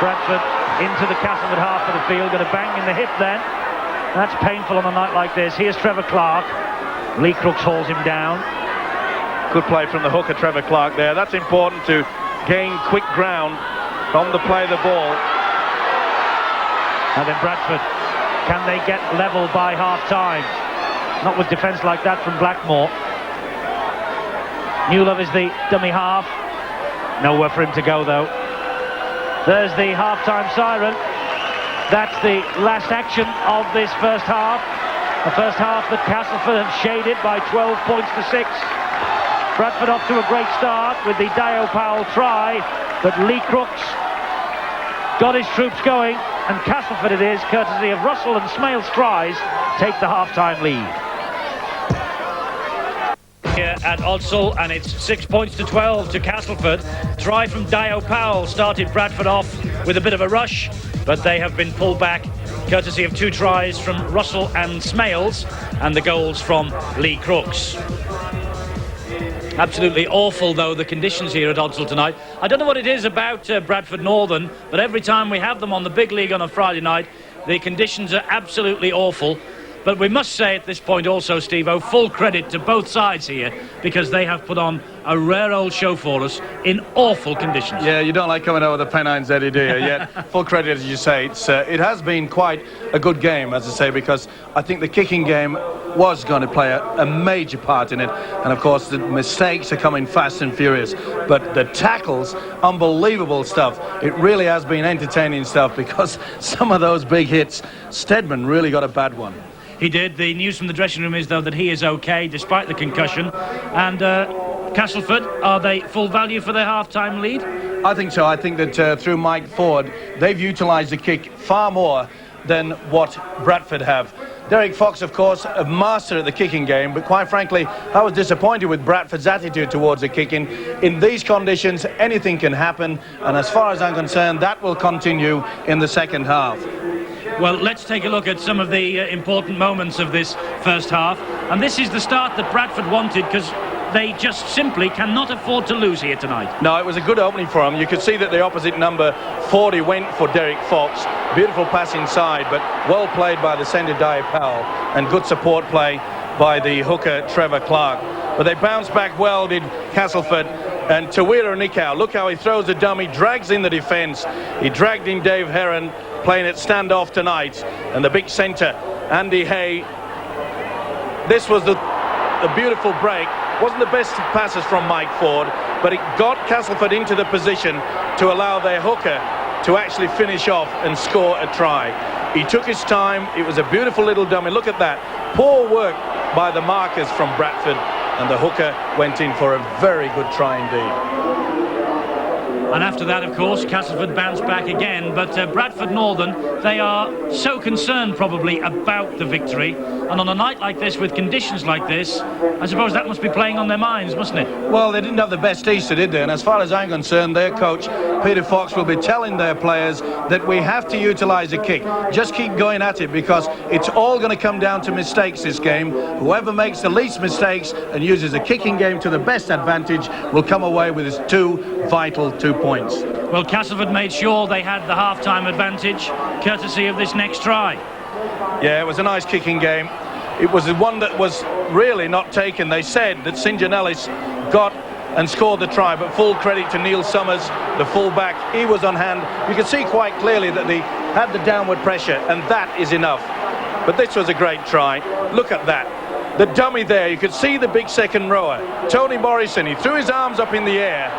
Bradford into the Castleford half of the field. Got a bang in the hip then. That's painful on a night like this. Here's Trevor Clark. Lee Crooks hauls him down. Good play from the hooker, Trevor Clark there. That's important to gain quick ground from the play of the ball. And then Bradford, can they get level by half-time? Not with defence like that from Blackmore. Newlove is the dummy half. Nowhere for him to go, though. There's the half-time siren. That's the last action of this first half. The first half that Castleford have shaded by 12 points to 6. Bradford off to a great start with the Dio Powell try, but Lee Crooks got his troops going, and Castleford it is, courtesy of Russell and Smales' tries, take the half-time lead. Here at Odsall, and it's 6 points to 12 to Castleford. Try from Dio Powell started Bradford off with a bit of a rush, but they have been pulled back courtesy of 2 tries from Russell and Smales, and the goals from Lee Crooks. Absolutely awful, though, the conditions here at Odsall tonight. I don't know what it is about Bradford Northern, but every time we have them on the big league on a Friday night, the conditions are absolutely awful. But we must say at this point also, Steve-O, full credit to both sides here, because they have put on a rare old show for us in awful conditions. Yeah, you don't like coming over the Pennines, Eddie, do you? Yet, full credit, as you say. It has been quite a good game, as I say, because I think the kicking game was going to play a major part in it. And, of course, the mistakes are coming fast and furious. But the tackles, unbelievable stuff. It really has been entertaining stuff, because some of those big hits, Stedman really got a bad one. He did. The news from the dressing room is, though, that he is okay, despite the concussion. And Castleford, are they full value for their half-time lead? I think so. I think that through Mike Ford, they've utilised the kick far more than what Bradford have. Derek Fox, of course, a master at the kicking game, but quite frankly, I was disappointed with Bradford's attitude towards the kicking. In these conditions, anything can happen, and as far as I'm concerned, that will continue in the second half. Well, let's take a look at some of the important moments of this first half, and this is the start that Bradford wanted, because they just simply cannot afford to lose here tonight. No, it was a good opening for them. You could see that the opposite number 40 went for Derek Fox. Beautiful pass inside, but well played by the centre Dai Powell, and good support play by the hooker Trevor Clark. But they bounced back well, did Castleford. And Tawira Nikau, look how he throws the dummy, drags in the defence. He dragged in Dave Heron, playing at standoff tonight. And the big centre, Andy Hay. This was the beautiful break. Wasn't the best passes from Mike Ford, but it got Castleford into the position to allow their hooker to actually finish off and score a try. He took his time. It was a beautiful little dummy. Look at that. Poor work by the markers from Bradford, and the hooker went in for a very good try indeed. And after that, of course, Castleford bounced back again, but Bradford Northern, they are so concerned probably about the victory, and on a night like this with conditions like this, I suppose that must be playing on their minds, mustn't it? Well, they didn't have the best Easter, did they? And as far as I'm concerned, their coach Peter Fox will be telling their players that we have to utilise a kick. Just keep going at it, because it's all going to come down to mistakes this game. Whoever makes the least mistakes and uses the kicking game to the best advantage will come away with his two vital 2 points. Well, Castleford made sure they had the half-time advantage, courtesy of this next try. Yeah, it was a nice kicking game. It was the one that was really not taken. They said that St John Ellis got and scored the try, but full credit to Neil Summers, the full-back. He was on hand. You could see quite clearly that they had the downward pressure, and that is enough. But this was a great try. Look at that. The dummy there, you could see the big second rower. Tony Morrison, he threw his arms up in the air,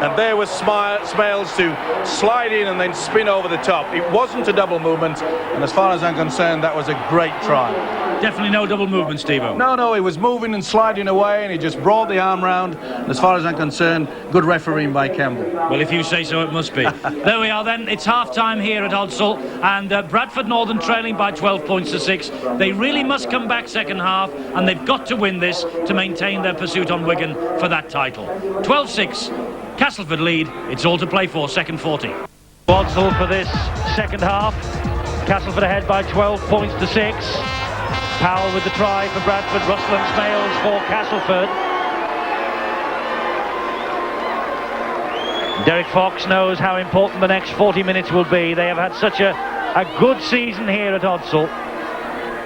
and there was Smales to slide in and then spin over the top. It wasn't a double movement, and as far as I'm concerned, that was a great try. Definitely no double movement, Steve-O. No, he was moving and sliding away, and he just brought the arm round. And as far as I'm concerned, good refereeing by Campbell. Well, if you say so, it must be. There we are then. It's half-time here at Hodsall, and Bradford Northern trailing by 12 points to 6. They really must come back second half, and they've got to win this to maintain their pursuit on Wigan for that title. 12-6. Castleford lead. It's all to play for. Second 40. Hodsall for this second half. Castleford ahead by 12 points to 6. Powell with the try for Bradford. Russell and Smales for Castleford. Derek Fox knows how important the next 40 minutes will be. They have had such a good season here at Hodsall.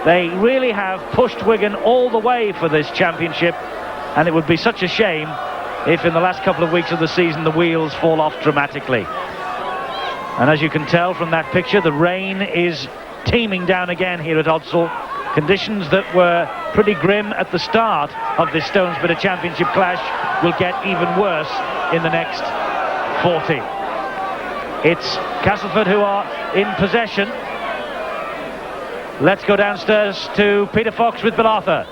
They really have pushed Wigan all the way for this championship, and it would be such a shame if in the last couple of weeks of the season the wheels fall off dramatically. And as you can tell from that picture, the rain is teeming down again here at Hodsall. Conditions that were pretty grim at the start of this Stonesborough Championship clash will get even worse in the next 40. It's Castleford who are in possession. Let's go downstairs to Peter Fox with Bill Arthur.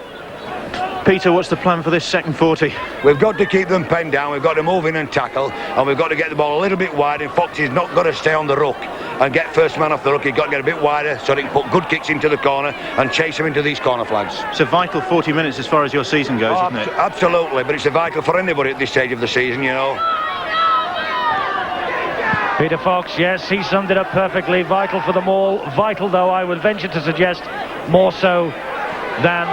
Peter, what's the plan for this second 40? We've got to keep them penned down, we've got to move in and tackle, and we've got to get the ball a little bit wide, and Fox is not got to stay on the ruck and get first man off the ruck. He's got to get a bit wider so they can put good kicks into the corner and chase them into these corner flags. It's a vital 40 minutes as far as your season goes, isn't it? Absolutely, but it's a vital for anybody at this stage of the season, you know. Peter Fox, yes, he summed it up perfectly. Vital for them all. Vital, though, I would venture to suggest, more so than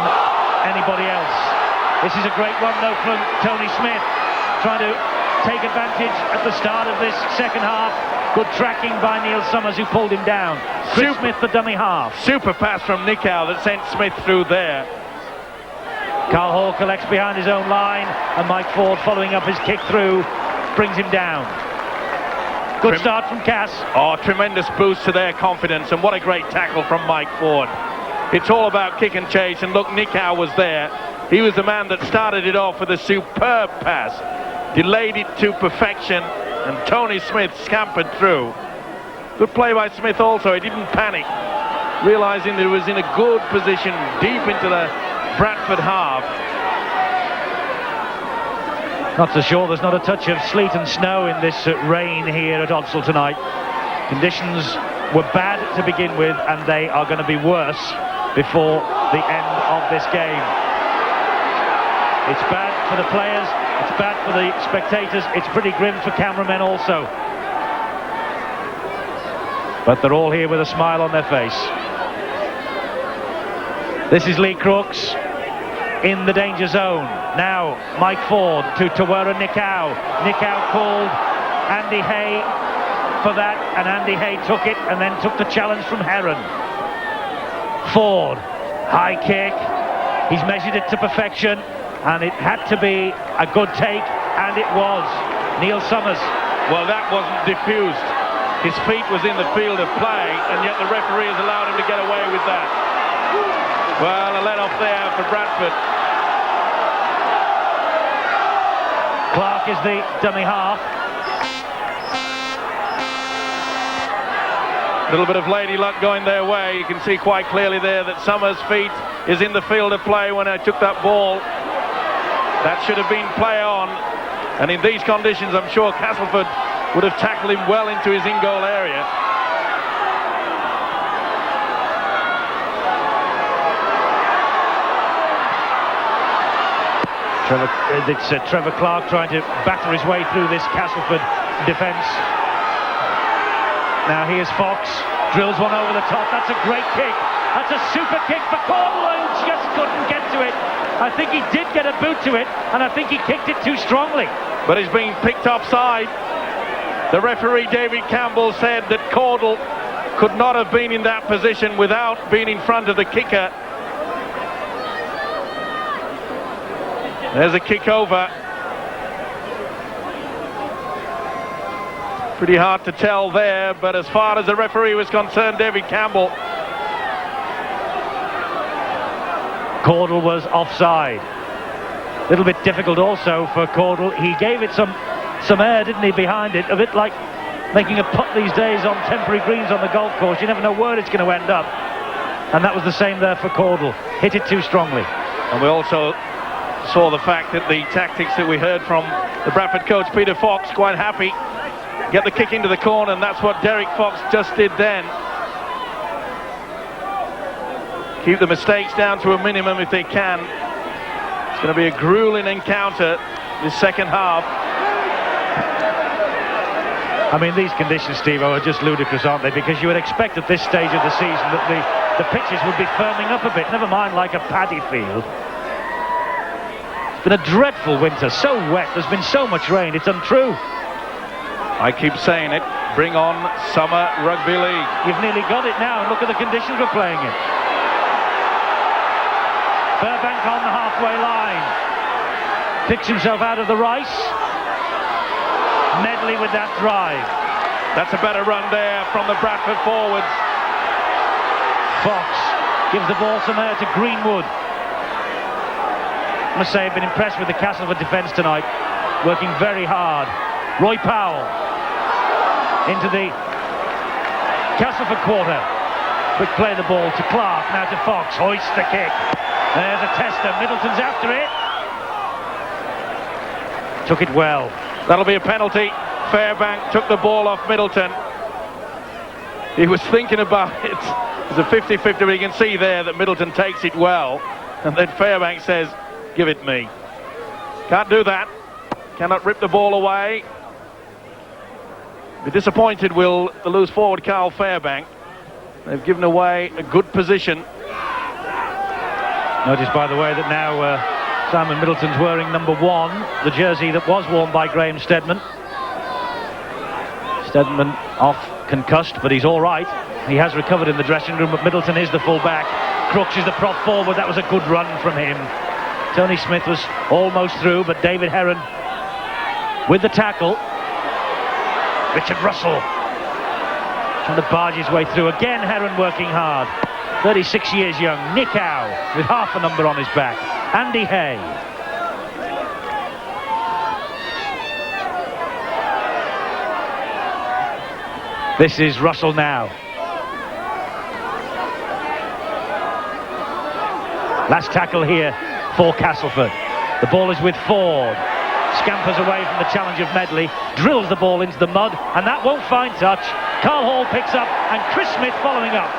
anybody else. This is a great one, though, from Tony Smith, trying to take advantage at the start of this second half. Good tracking by Neil Summers, who pulled him down. Chris Smith, the dummy half. Super pass from Nikau that sent Smith through there. Carl Hall collects behind his own line, and Mike Ford, following up his kick through, brings him down. Good start from Cass. Oh, tremendous boost to their confidence, and what a great tackle from Mike Ford. It's all about kick and chase, and look, Nikau was there. He was the man that started it off with a superb pass, delayed it to perfection, and Tony Smith scampered through. Good play by Smith also. He didn't panic, realizing that he was in a good position deep into the Bradford half. Not so sure there's not a touch of sleet and snow in this rain here at Odsal tonight. Conditions were bad to begin with, and they are going to be worse before the end of this game. It's bad for the players, it's bad for the spectators, it's pretty grim for cameramen also. But they're all here with a smile on their face. This is Lee Crooks in the danger zone. Now Mike Ford to Tawera Nikau. Nikau called Andy Hay for that, and Andy Hay took it and then took the challenge from Heron. Ford, high kick, he's measured it to perfection, and it had to be a good take, and it was. Neil Summers. Well, that wasn't diffused. His feet was in the field of play, and yet the referee has allowed him to get away with that. Well, a let-off there for Bradford. Clark is the dummy half. A little bit of lady luck going their way. You can see quite clearly there that Summers' feet is in the field of play when I took that ball. That should have been play on. And in these conditions, I'm sure Castleford would have tackled him well into his in-goal area. It's Trevor Clark trying to batter his way through this Castleford defence. Now here's Fox, drills one over the top. That's a great kick. That's a super kick for Caudle, who just couldn't get to it. I think he did get a boot to it, and I think he kicked it too strongly. But he's being picked offside. The referee, David Campbell, said that Caudle could not have been in that position without being in front of the kicker. There's a kick over. Pretty hard to tell there, but as far as the referee was concerned, David Campbell. Caudle was offside. A little bit difficult also for Caudle. He gave it some air, didn't he, behind it? A bit like making a putt these days on temporary greens on the golf course. You never know where it's going to end up. And that was the same there for Caudle. Hit it too strongly. And we also saw the fact that the tactics that we heard from the Bradford coach, Peter Fox, quite happy. Get the kick into the corner, and that's what Derek Fox just did then. Keep the mistakes down to a minimum if they can. It's going to be a grueling encounter this second half. I mean, these conditions, Steve, are just ludicrous, aren't they? Because you would expect at this stage of the season that the pitches would be firming up a bit, never mind like a paddy field. It's been a dreadful winter, so wet, there's been so much rain, it's untrue. I keep saying it, bring on summer rugby league. You've nearly got it now, and look at the conditions we're playing in. Fairbank on the halfway line. Picks himself out of the rice. Medley with that drive. That's a better run there from the Bradford forwards. Fox gives the ball some air to Greenwood. I must say I've been impressed with the Castleford defence tonight. Working very hard. Roy Powell into the Castleford quarter. Quick play the ball to Clark, now to Fox. Hoists the kick. There's a tester. Middleton's after it. Took it well. That'll be a penalty. Fairbank took the ball off Middleton. He was thinking about it. It's a 50-50, but you can see there that Middleton takes it well. And then Fairbank says, give it me. Can't do that. Cannot rip the ball away. Be disappointed will the loose forward Carl Fairbank. They've given away a good position. Notice, by the way, that now Simon Middleton's wearing number 1, the jersey that was worn by Graham Steadman. Steadman off concussed, but he's all right. He has recovered in the dressing room, but Middleton is the full-back. Crooks is the prop forward. That was a good run from him. Tony Smith was almost through, but David Heron with the tackle. Richard Russell trying to barge his way through. Again, Heron working hard. 36 years young. Nikau with half a number on his back. Andy Hay. This is Russell now. Last tackle here for Castleford. The ball is with Ford. scampers away from the challenge of Medley, drills the ball into the mud, and that won't find touch. Carl Hall picks up, and Chris Smith following up.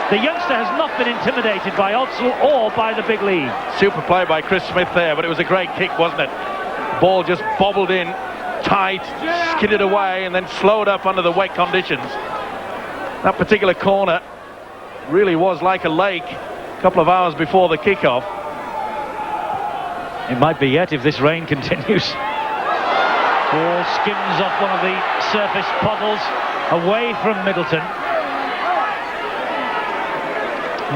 The youngster has not been intimidated by Odsal or by the big league. Super play by Chris Smith there, but it was a great kick, wasn't it? Ball just bobbled in, tight, skidded away, and then slowed up under the wet conditions. That particular corner really was like a lake a couple of hours before the kickoff. It might be yet if this rain continues. Ball skims off one of the surface puddles away from Middleton.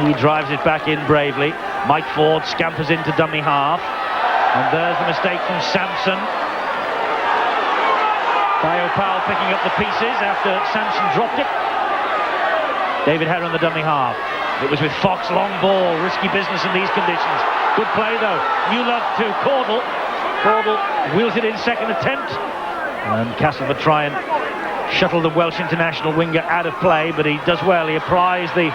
He drives it back in bravely. Mike Ford scampers into dummy half. And there's the mistake from Sampson. Dio Powell picking up the pieces after Sampson dropped it. David Herr on the dummy half. It was with Fox, long ball, risky business in these conditions. Good play though. Newlove to Caudle. Caudle wheels it in second attempt. And Castleford try and shuttle the Welsh international winger out of play, but he does well. He applies the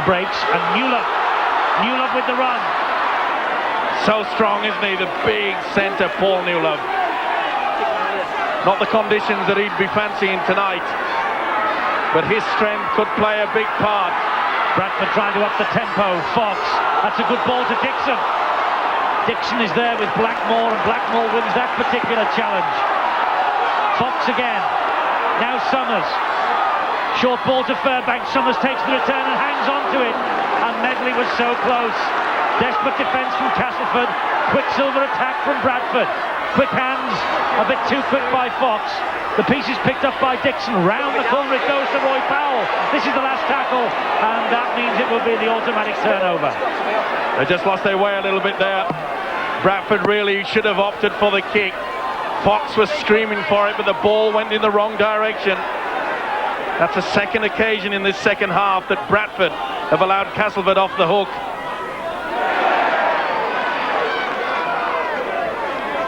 brakes, and Newlove with the run. So strong, isn't he, the big centre, Paul Newlove. Not the conditions that he'd be fancying tonight, but his strength could play a big part. Bradford trying to up the tempo. Fox, that's a good ball to Dixon. Dixon is there with Blackmore, and Blackmore wins that particular challenge. Fox again. Now Summers. Short ball to Fairbank. Summers takes the return and hangs on to it. And Medley was so close. Desperate defence from Castleford. Quicksilver attack from Bradford. Quick hands. A bit too quick by Fox. The piece is picked up by Dixon. Round the corner it goes to Roy Powell. This is the last tackle. And that means it will be the automatic turnover. They just lost their way a little bit there. Bradford really should have opted for the kick. Fox was screaming for it, but the ball went in the wrong direction. That's the second occasion in this second half that Bradford have allowed Castleford off the hook.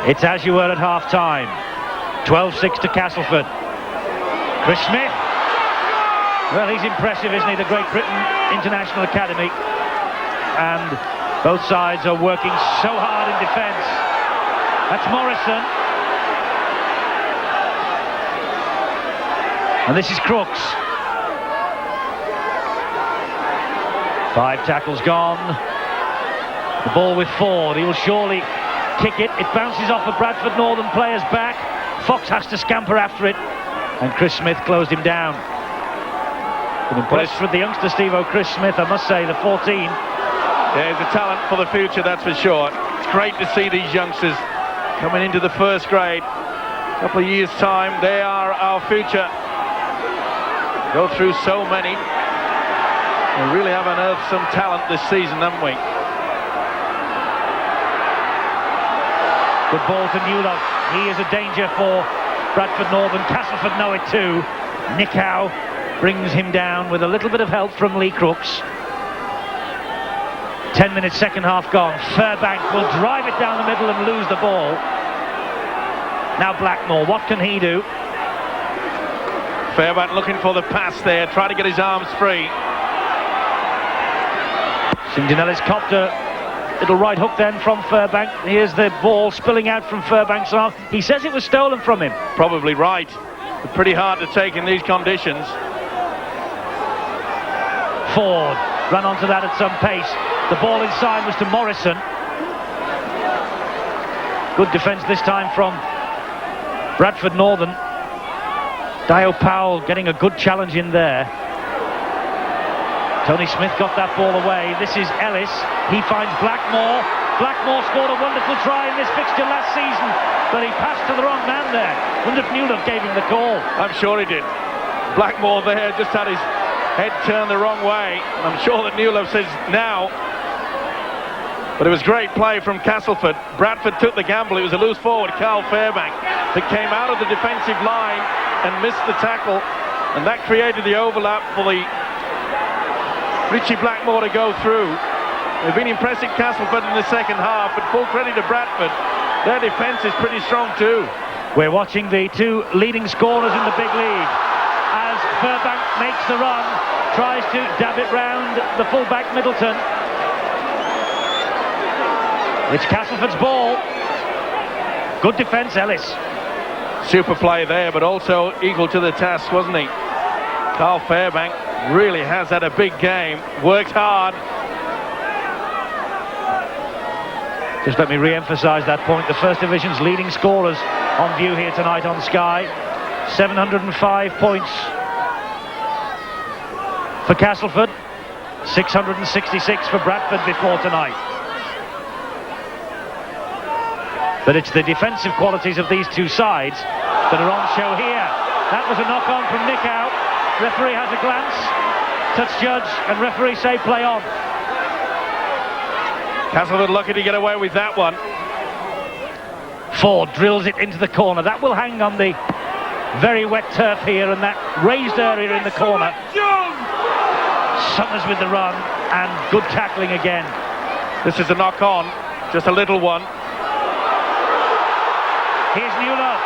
It's as you were at half-time. 12-6 to Castleford. Chris Smith. Well, he's impressive, isn't he? The Great Britain International Academy. And both sides are working so hard in defence. That's Morrison. And this is Crooks. 5 tackles gone. The ball with Ford. He will surely kick it. It bounces off a Bradford Northern player's back. Fox has to scamper after it. And Chris Smith closed him down. Been impressed with the youngster, Steve-O, Chris Smith, I must say, the 14. Yeah, he's a talent for the future, that's for sure. It's great to see these youngsters coming into the first grade. A couple of years' time, they are our future. Go through so many. We really have unearthed some talent this season, haven't we? Good ball to Newlove. He is a danger for Bradford Northern. Castleford know it too. Nick Howe brings him down with a little bit of help from Lee Crooks. 10 minutes, second half gone. Fairbank will drive it down the middle and lose the ball. Now Blackmore, what can he do? Fairbank looking for the pass there, trying to get his arms free. Sindinelli's copped a little right hook then from Fairbank. Here's the ball spilling out from Fairbank's arm. He says it was stolen from him. Probably right. But pretty hard to take in these conditions. Ford ran onto that at some pace. The ball inside was to Morrison. Good defence this time from Bradford Northern. Dio Powell getting a good challenge in there. Tony Smith got that ball away. This is Ellis. He finds Blackmore. Blackmore scored a wonderful try in this fixture last season, but he passed to the wrong man there. Wonder if Newlove gave him the call. I'm sure he did. Blackmore there just had his head turned the wrong way. I'm sure that Newlove says now. But it was great play from Castleford. Bradford took the gamble. It was a loose forward, Carl Fairbank, that came out of the defensive line and missed the tackle, and that created the overlap for the Richie Blackmore to go through. They've been impressive, Castleford, in the second half, but full credit to Bradford. Their defence is pretty strong too. We're watching the two leading scorers in the big league as Fairbank makes the run, tries to dab it round the full-back Middleton. It's Castleford's ball. Good defence, Ellis. Super play there, but also equal to the task, wasn't he? Carl Fairbank really has had a big game, worked hard. Just let me re-emphasise that point. The First Division's leading scorers on view here tonight on Sky. 705 points for Castleford, 666 for Bradford before tonight. But it's the defensive qualities of these two sides that are on show here. That was a knock-on from Nick out. Referee has a glance, touch judge, and referee say play on. Castleford lucky to get away with that one. Ford drills it into the corner. That will hang on the very wet turf here and that raised area in the corner. Summers with the run and good tackling again. This is a knock-on, just a little one. Here's Newlove.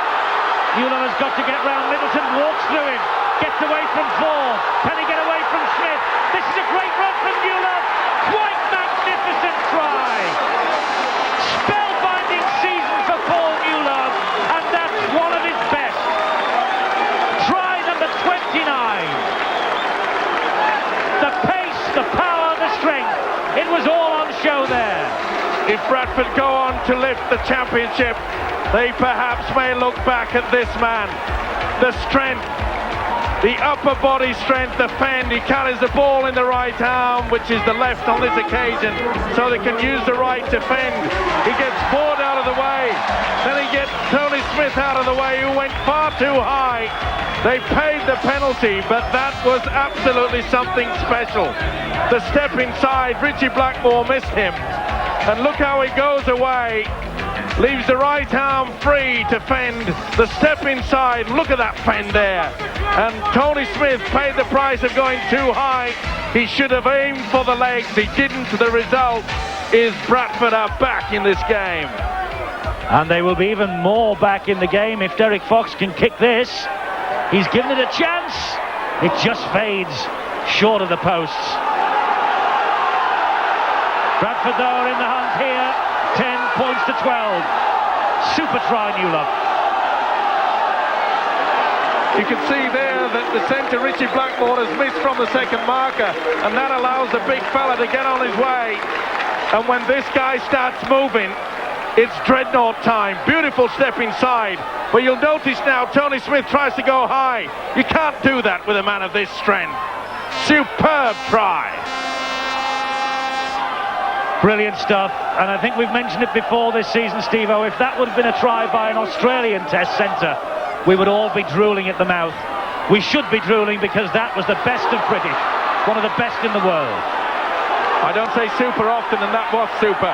Newlove has got to get round Middleton, walks through him, gets away from Ford. Can he get away from Smith? This is a great run from Newlove. Quite magnificent try. Spellbinding season for Paul Newlove, and that's one of his best. Try number 29. The pace, the power, the strength. It was all on show there. If Bradford go on to lift the championship, they perhaps may look back at this man. The strength, the upper body strength, the fend. He carries the ball in the right arm, which is the left on this occasion, so they can use the right to fend. He gets Ford out of the way. Then he gets Tony Smith out of the way, who went far too high. They paid the penalty, but that was absolutely something special. The step inside, Richie Blackmore missed him. And look how he goes away. Leaves the right arm free to fend. The step inside, look at that fend there. And Tony Smith paid the price of going too high. He should have aimed for the legs. He didn't. The result is Bradford are back in this game. And they will be even more back in the game if Derek Fox can kick this. He's given it a chance. It just fades short of the posts. Bradford, though, are in the hunt here. 10 points to 12. Super try, Newlove. You can see there that the centre, Richie Blackmore, has missed from the second marker, and that allows the big fella to get on his way. And when this guy starts moving, it's dreadnought time. Beautiful step inside. But you'll notice now Tony Smith tries to go high. You can't do that with a man of this strength. Superb try. Brilliant stuff, and I think we've mentioned it before this season, Steve-O. If that would have been a try by an Australian Test centre, we would all be drooling at the mouth. We should be drooling because that was the best of British, one of the best in the world. I don't say super often, and that was super.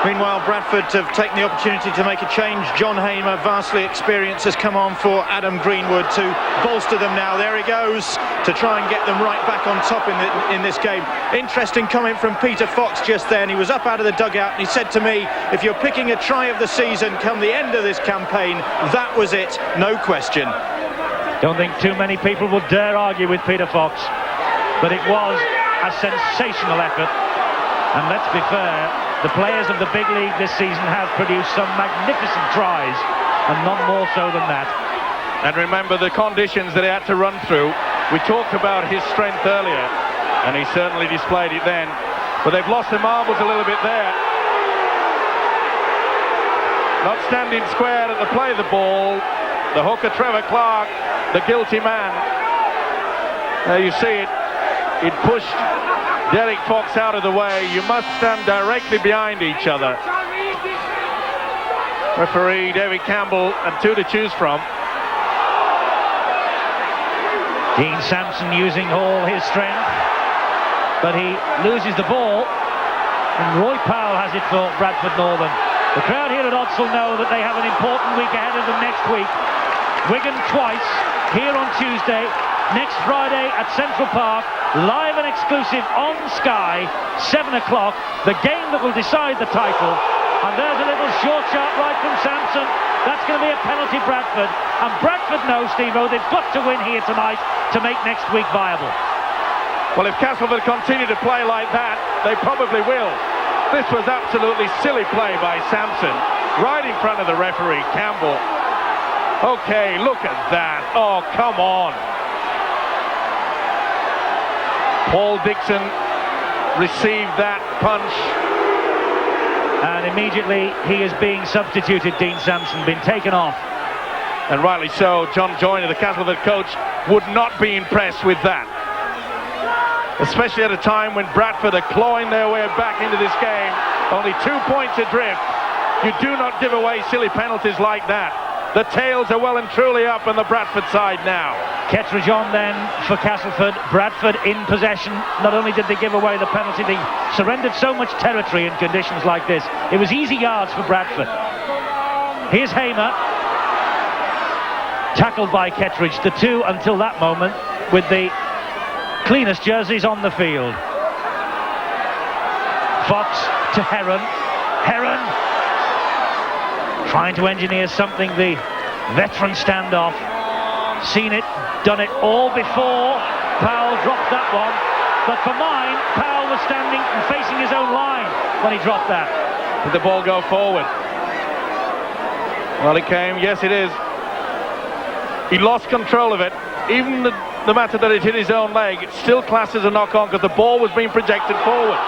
Meanwhile, Bradford have taken the opportunity to make a change. John Hamer, vastly experienced, has come on for Adam Greenwood to bolster them now. There he goes to try and get them right back on top in this game. Interesting comment from Peter Fox just then. He was up out of the dugout and he said to me, if you're picking a try of the season come the end of this campaign, that was it, no question. Don't think too many people would dare argue with Peter Fox, but it was a sensational effort. And let's be fair, the players of the big league this season have produced some magnificent tries, and none more so than that. And remember the conditions that he had to run through. We talked about his strength earlier, and he certainly displayed it then. But they've lost the marbles a little bit there. Not standing square at the play of the ball. The hooker, Trevor Clark, the guilty man. There you see it. It pushed Derek Fox out of the way. You must stand directly behind each other. Referee David Campbell, and two to choose from. Dean Sampson using all his strength, but he loses the ball, and Roy Powell has it for Bradford Northern. The crowd here at Odsal know that they have an important week ahead of them next week. Wigan twice, here on Tuesday, next Friday at Central Park, live and exclusive on Sky, 7 o'clock, the game that will decide the title. And there's a little short shot right from Sampson. That's going to be a penalty, Bradford. And Bradford knows, Steve-O, they've got to win here tonight to make next week viable. Well, if Castleford continue to play like that, they probably will. This was absolutely silly play by Sampson, right in front of the referee, Campbell. Okay, look at that. Oh, come on. Paul Dixon received that punch. And immediately he is being substituted, Dean Sampson, been taken off. And rightly so. John Joyner, the Castleford coach, would not be impressed with that. Especially at a time when Bradford are clawing their way back into this game. Only 2 points adrift. You do not give away silly penalties like that. The tails are well and truly up on the Bradford side now. Kettridge on then for Castleford. Bradford in possession. Not only did they give away the penalty, they surrendered so much territory in conditions like this. It was easy yards for Bradford. Here's Hamer. Tackled by Kettridge. The two until that moment with the cleanest jerseys on the field. Fox to Heron. Heron trying to engineer something, the veteran standoff. Seen it, done it all before. Powell dropped that one. But for mine, Powell was standing and facing his own line when he dropped that. Did the ball go forward? Well, it came. Yes, it is. He lost control of it. Even the matter that it hit his own leg, it still classed as a knock-on because the ball was being projected forward.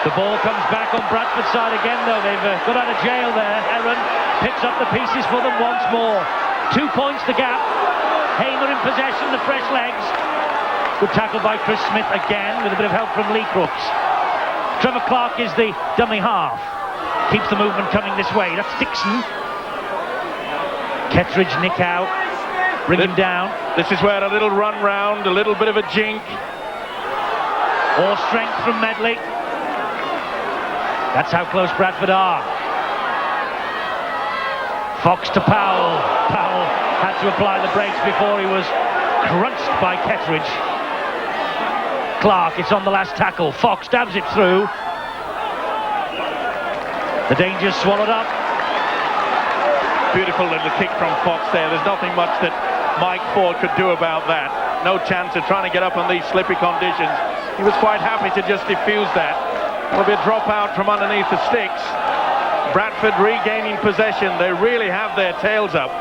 The ball comes back on Bradford's side again, though. They've got out of jail there. Heron picks up the pieces for them once more. 2 points the gap. Hamer in possession, the fresh legs. Good tackle by Chris Smith again, with a bit of help from Lee Crooks. Trevor Clark is the dummy half. Keeps the movement coming this way. That's Dixon. Kettridge nick out. Bring him down. This is where a little run round, a little bit of a jink. All strength from Medley. That's how close Bradford are. Fox to Powell. Powell had to apply the brakes before he was crunched by Kettridge. Clark, it's on the last tackle. Fox stabs it through. The danger's swallowed up. Beautiful little kick from Fox there. There's nothing much that Mike Ford could do about that. No chance of trying to get up on these slippy conditions. He was quite happy to just defuse that. Will be a drop out from underneath the sticks. Bradford regaining possession. They really have their tails up.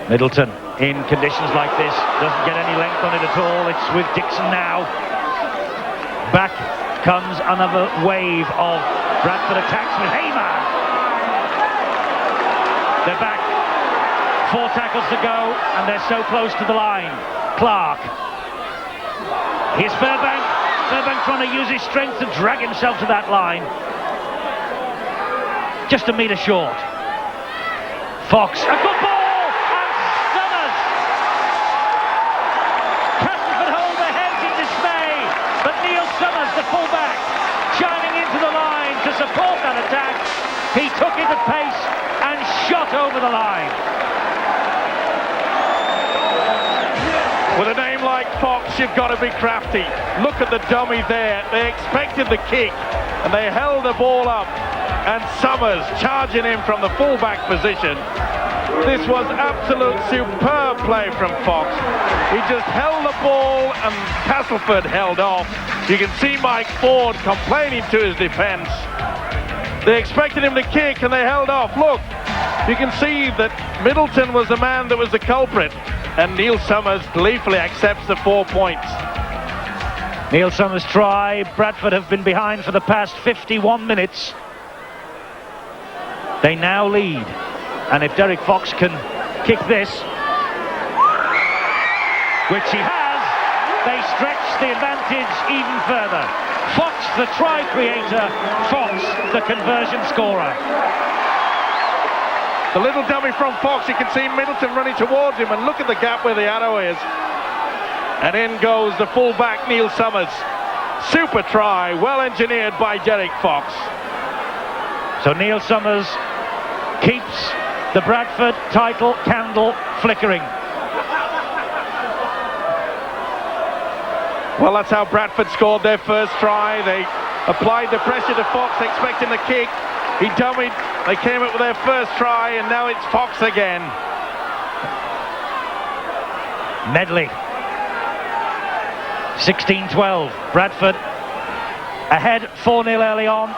Middleton in conditions like this doesn't get any length on it at all. It's with Dixon now. Back comes another wave of Bradford attacks with Hamer. They're back. 4 tackles to go and they're so close to the line. Clark. Here's Fairbank. Fairbank trying to use his strength to drag himself to that line. Just a metre short. Fox. A good ball! And Summers! Castleford hold their heads in dismay. But Neil Summers, the fullback, chiming into the line to support that attack. He took it at pace and shot over the line. With a name like Fox, you've got to be crafty. Look at the dummy there. They expected the kick, and they held the ball up. And Summers charging him from the fullback position. This was absolute superb play from Fox. He just held the ball, and Castleford held off. You can see Mike Ford complaining to his defence. They expected him to kick, and they held off. Look, you can see that Middleton was the man that was the culprit. And Neil Summers gleefully accepts the 4 points. Neil Summers' try. Bradford have been behind for the past 51 minutes. They now lead. And if Derek Fox can kick this, which he has, they stretch the advantage even further. Fox, the try creator. Fox, the conversion scorer. The little dummy from Fox, you can see Middleton running towards him, and look at the gap where the arrow is. And in goes the fullback, Neil Summers. Super try, well engineered by Derek Fox. So Neil Summers keeps the Bradford title candle flickering. Well, that's how Bradford scored their first try. They applied the pressure to Fox, expecting the kick. He dummied. They came up with their first try, and now it's Fox again. Medley. 16-12. Bradford ahead 4-0 early on.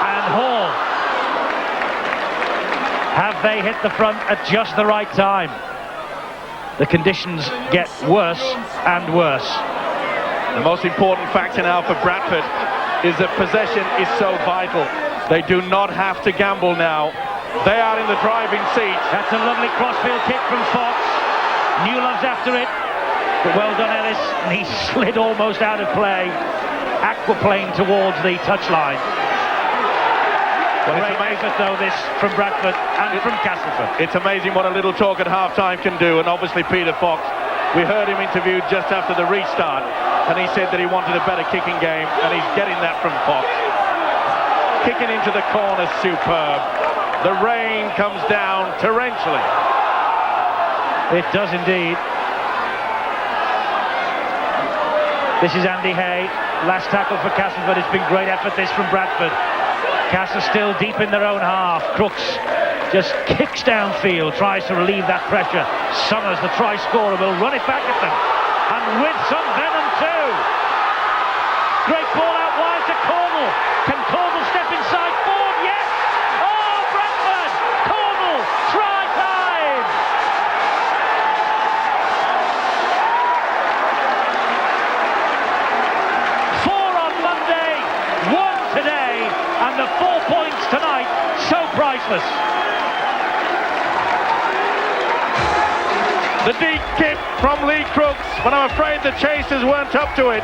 And Hall. Have they hit the front at just the right time? The conditions get worse and worse. The most important factor now for Bradford is that possession is so vital. They do not have to gamble now. They are in the driving seat. That's a lovely crossfield kick from Fox. Newlove's after it. But well done, Ellis. And he slid almost out of play. Aquaplane towards the touchline. Great effort, though, this from Bradford and from Castleford. It's amazing what a little talk at half-time can do. And obviously Peter Fox, we heard him interviewed just after the restart. And he said that he wanted a better kicking game. And he's getting that from Fox. Kicking into the corner, superb. The rain comes down torrentially. It does indeed. This is Andy Hay. Last tackle for Castleford. It's been great effort, this from Bradford. Castle still deep in their own half. Crooks just kicks downfield, tries to relieve that pressure. Summers, the try scorer, will run it back at them. And with some venom too. Great ball out wide to Cornwall. Can Cornwall step inside Ford? Yes! Oh, Bradford! Cornwall! Try time! Four on Monday, one today, and the 4 points tonight, so priceless. The deep kick from Lee Crooks, but I'm afraid the chasers weren't up to it.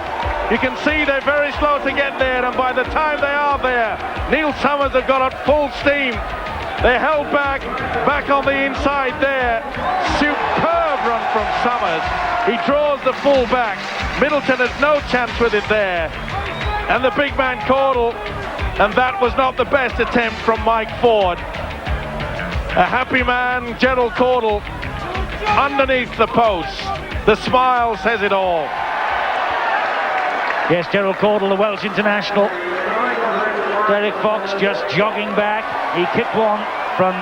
You can see they're very slow to get there, and by the time they are there, Neil Summers have got at full steam. They're held back on the inside there. Superb run from Summers. He draws the full back. Middleton has no chance with it there. And the big man Caudle, and that was not the best attempt from Mike Ford. A happy man, Gerald Caudle, underneath the post. The smile says it all. Yes, Gerald Caudle, the Welsh international. Derek Fox just jogging back. He kicked one from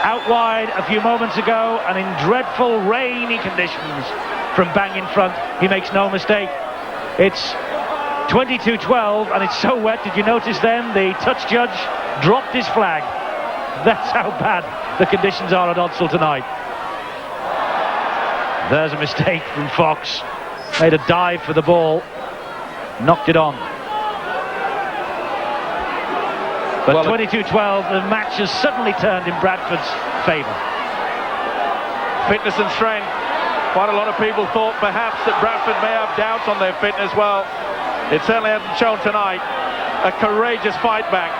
out wide a few moments ago, and in dreadful rainy conditions from bang in front, he makes no mistake. It's 22-12, and it's so wet. Did you notice then the touch judge dropped his flag? That's how bad the conditions are at Odsal tonight. There's a mistake from Fox. Made a dive for the ball, knocked it on. But 22-12, the match has suddenly turned in Bradford's favour. Fitness and strength. Quite a lot of people thought perhaps that Bradford may have doubts on their fitness. Well, it certainly hasn't shown tonight. A courageous fight back.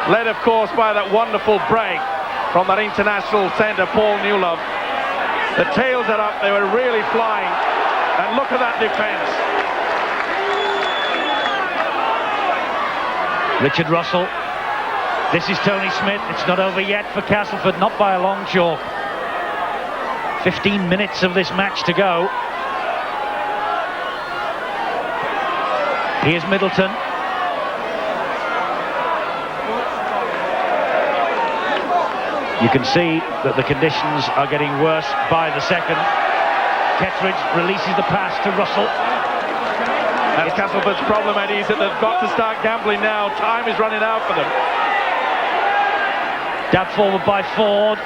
Led, of course, by that wonderful break from that international centre, Paul Newlove. The tails are up. They were really flying. And look at that defence. Richard Russell. This is Tony Smith. It's not over yet for Castleford, not by a long chalk. 15 minutes of this match to go. Here's Middleton. You can see that the conditions are getting worse by the second. Kettridge releases the pass to Russell. That's Castleford's problem, Eddie, is that they've got to start gambling now. Time is running out for them. Dabbed forward by Ford.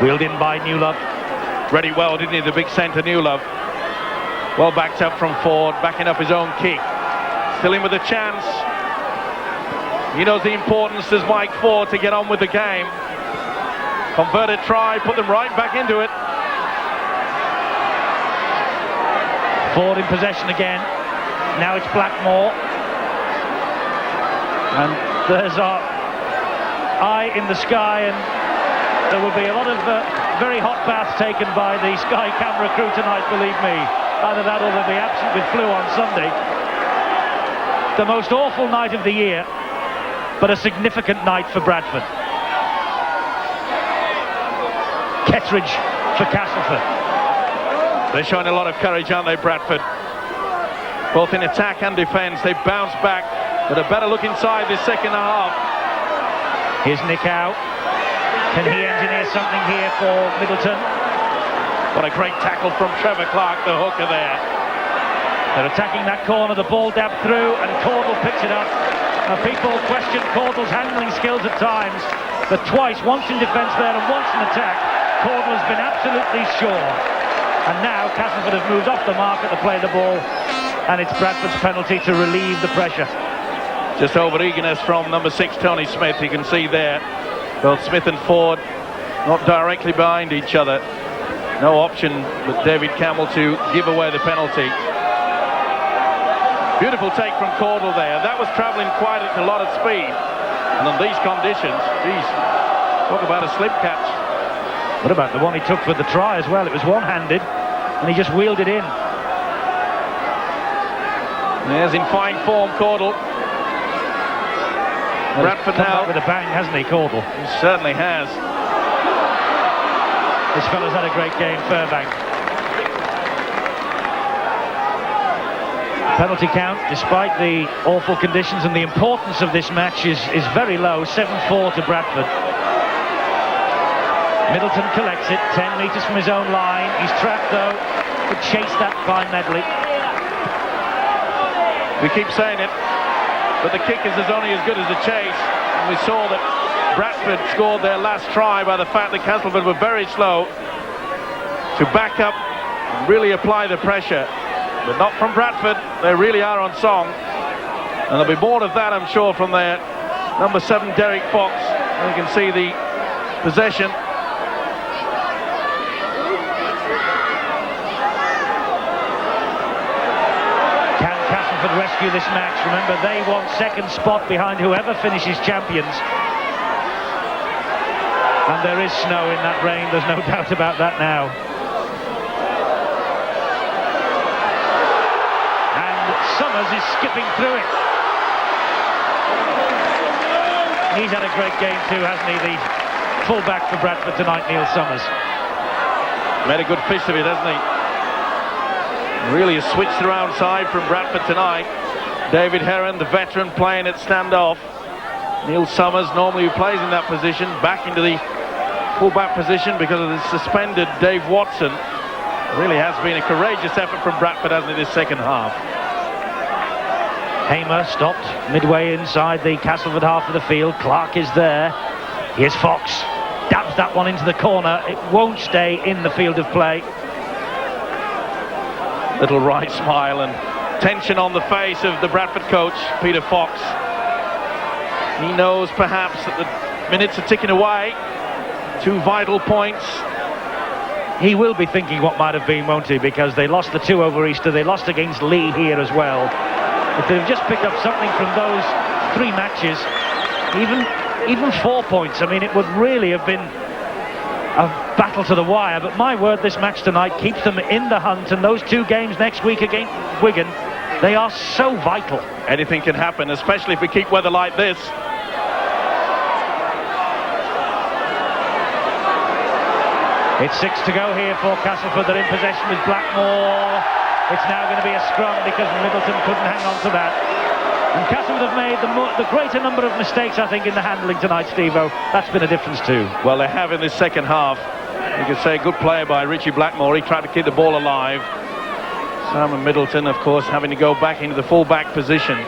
Wheeled in by Newlove. Ready well, didn't he, the big centre Newlove. Well backed up from Ford, backing up his own kick. Still in with a chance. He knows the importance as Mike Ford to get on with the game. Converted try, put them right back into it. Ford in possession again. Now it's Blackmore. And there's our eye in the sky, and there will be a lot of very hot baths taken by the Sky camera crew tonight, believe me. Either that or they'll be absent with flu on Sunday. The most awful night of the year, but a significant night for Bradford. Kettridge for Castleford. They're showing a lot of courage, aren't they, Bradford? both in attack and defence. They bounced back, but a better look inside this second half. Here's Nick out. Can he engineer something here for Middleton? What a great tackle from Trevor Clark, the hooker there. They're attacking that corner, the ball dabbed through, and Caudle picks it up. Now people question Caudle's handling skills at times, but twice, once in defence there and once in attack, Caudle has been absolutely sure. And now Castleford have moved off the mark at the play of the ball, and it's Bradford's penalty to relieve the pressure. Just over eagerness from number 6, Tony Smith. You can see there, both Smith and Ford not directly behind each other. No option with David Campbell to give away the penalty. Beautiful take from Caudle there. That was travelling quite at a lot of speed. And on these conditions, geez, talk about a slip catch. What about the one he took for the try as well? It was one-handed, and he just wheeled it in. There's in fine form, Caudle. Bradford now with a bang, hasn't he, Caudle? He certainly has. This fella's had a great game, Fairbank. Penalty count, despite the awful conditions and the importance of this match, is very low. 7-4 to Bradford. Middleton collects it 10 metres from his own line. He's trapped though. Could chase that by Medley. We keep saying it, but the kick is only as good as the chase. And we saw that Bradford scored their last try by the fact that Castleford were very slow to back up and really apply the pressure. But not from Bradford. They really are on song. And there'll be more of that, I'm sure, from their number 7, Derek Fox. And you can see the possession. Can Castleford rescue this match? Remember, they want second spot behind whoever finishes champions. And there is snow in that rain, there's no doubt about that now. Summers is skipping through it. He's had a great game too, hasn't he? The full-back for Bradford tonight, Neil Summers. Made a good fist of it, hasn't he? Really has switched around side from Bradford tonight. David Heron, the veteran, playing at standoff. Neil Summers, normally who plays in that position, back into the full-back position because of the suspended Dave Watson. It really has been a courageous effort from Bradford, hasn't it, this second half? Hamer stopped midway inside the Castleford half of the field. Clark is there. Here's Fox. Dabs that one into the corner. It won't stay in the field of play. Little right smile and tension on the face of the Bradford coach, Peter Fox. He knows perhaps that the minutes are ticking away. 2 vital points. He will be thinking what might have been, won't he? Because they lost the 2 over Easter. They lost against Lee here as well. If they've just picked up something from those 3 matches, even 4 points, I mean, it would really have been a battle to the wire. But my word, this match tonight keeps them in the hunt, and those 2 games next week against Wigan, they are so vital. Anything can happen, especially if we keep weather like this. It's 6 to go here for Castleford. They're in possession with Blackmore. It's now going to be a scrum because Middleton couldn't hang on to that. And Castleford have made the greater number of mistakes, I think, in the handling tonight, Steve-O. That's been a difference too. Well, they have in this second half. You could say a good player by Richie Blackmore. He tried to keep the ball alive. Simon Middleton, of course, having to go back into the full-back position.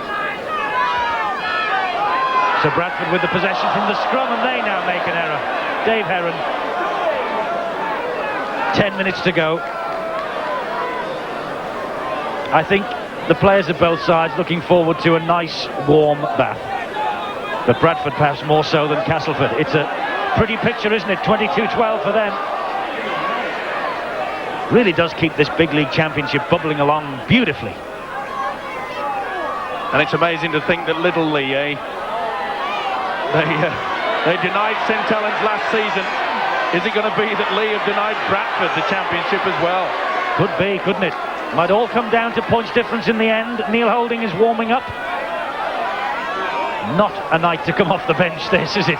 So Bradford with the possession from the scrum, and they now make an error. Dave Heron. 10 minutes to go. I think the players of both sides looking forward to a nice warm bath, but Bradford perhaps more so than Castleford. It's a pretty picture, isn't it? 22-12 for them. Really does keep this big league championship bubbling along beautifully. And it's amazing to think that Little Lee, they denied St Helens last season. Is it going to be that Lee have denied Bradford the championship as well? Could be, couldn't it? Might all come down to points difference in the end. Neil Holding is warming up. Not a night to come off the bench, this, is it?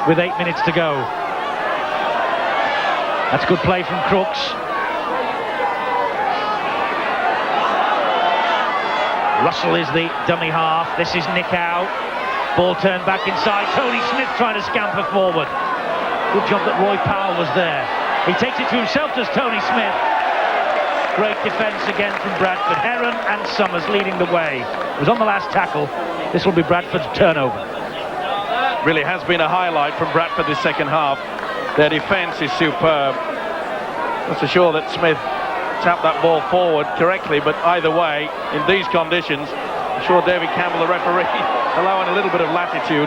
With 8 minutes to go. That's good play from Crooks. Russell is the dummy half. This is Nick Howe. Ball turned back inside. Tony Smith trying to scamper forward. Good job that Roy Powell was there. He takes it to himself, does Tony Smith. Great defence again from Bradford. Heron and Summers leading the way. It was on the last tackle. This will be Bradford's turnover. Really has been a highlight from Bradford this second half. Their defence is superb. Not so sure that Smith tapped that ball forward correctly, but either way, in these conditions, I'm sure David Campbell, the referee, allowing a little bit of latitude.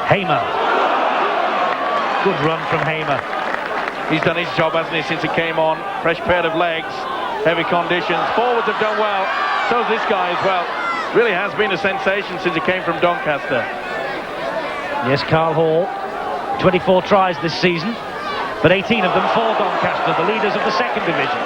Hamer. Good run from Hamer. He's done his job, hasn't he, since he came on. Fresh pair of legs, heavy conditions. Forwards have done well. So's this guy as well. Really has been a sensation since he came from Doncaster. Yes, Carl Hall. 24 tries this season, but 18 of them for Doncaster, the leaders of the second division.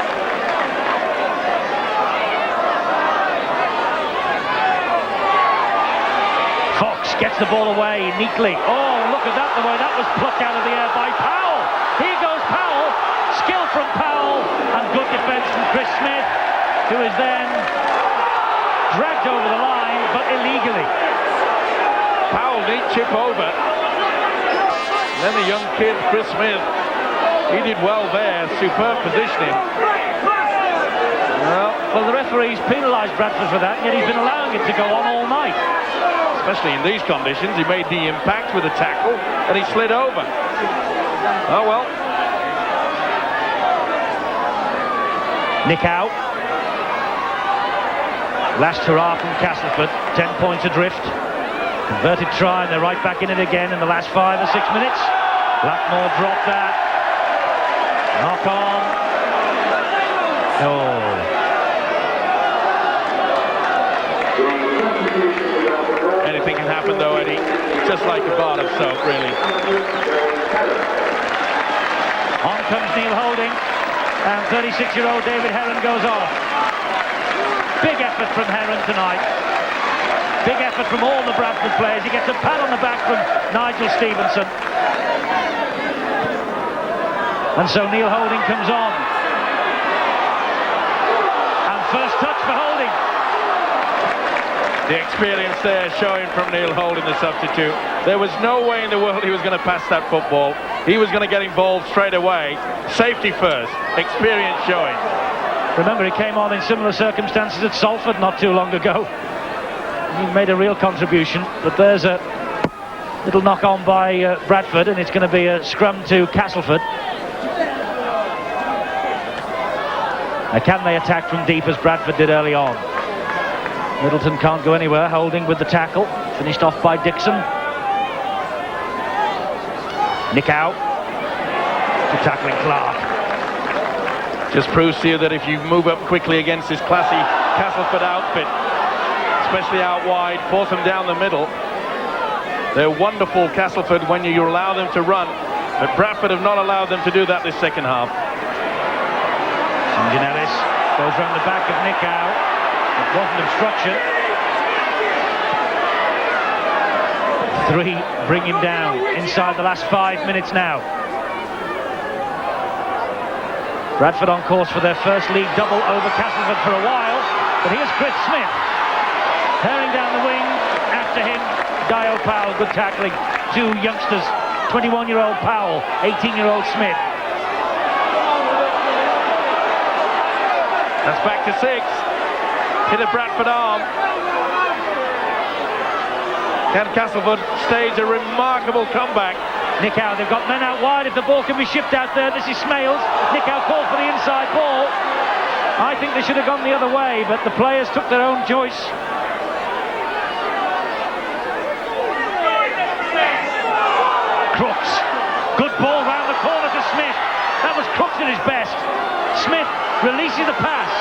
Fox gets the ball away neatly. Oh, look at that, the way that was plucked out of the air by Powell. Here goes Powell. Skill from Powell and good defence from Chris Smith, who is then dragged over the line, but illegally. Powell neat chip over. Then the young kid, Chris Smith, he did well there. Superb positioning. Well, the referee's penalised Bradford for that, yet he's been allowing it to go on all night. Especially in these conditions, he made the impact with a tackle and he slid over. Oh well. Nick Howe. Last hurrah from Castleford, 10 points adrift. Converted try, and they're right back in it again in the last 5 or 6 minutes. Blackmore dropped that. Knock on. Oh. Anything can happen though, Eddie. Just like a bar of soap, really. On comes Neil Holding, and 36-year-old David Heron goes off. Big effort from Heron tonight. Big effort from all the Bradford players. He gets a pat on the back from Nigel Stevenson. And so Neil Holding comes on. And first touch for Holding. The experience there showing from Neil Holding, the substitute. There was no way in the world he was going to pass that football. He was going to get involved straight away. Safety first. Experience showing. Remember, he came on in similar circumstances at Salford not too long ago. He made a real contribution, but there's a little knock on by Bradford, and it's going to be a scrum to Castleford. Now, can they attack from deep as Bradford did early on? Middleton can't go anywhere. Holding with the tackle, finished off by Dixon. Nick out to tackling Clark. Just proves to you that if you move up quickly against this classy Castleford outfit, especially out wide, force them down the middle. They're wonderful, Castleford, when you allow them to run, but Bradford have not allowed them to do that this second half. St. John Ellis goes round the back of Nick Howe. It wasn't obstruction. 3 bring him down inside the last 5 minutes now. Bradford on course for their first league double over Castleford for a while, but here's Chris Smith. Tearing down the wing, after him, Dio Powell, good tackling. 2 youngsters, 21-year-old Powell, 18-year-old Smith. That's back to 6. Hit a Bradford arm. Can Castleford stage a remarkable comeback? Nick Howe, they've got men out wide. If the ball can be shipped out there, this is Smales. Nick Howe called for the inside ball. I think they should have gone the other way, but the players took their own choice. Crooks. Good ball round the corner to Smith. That was Crooks at his best. Smith releases the pass.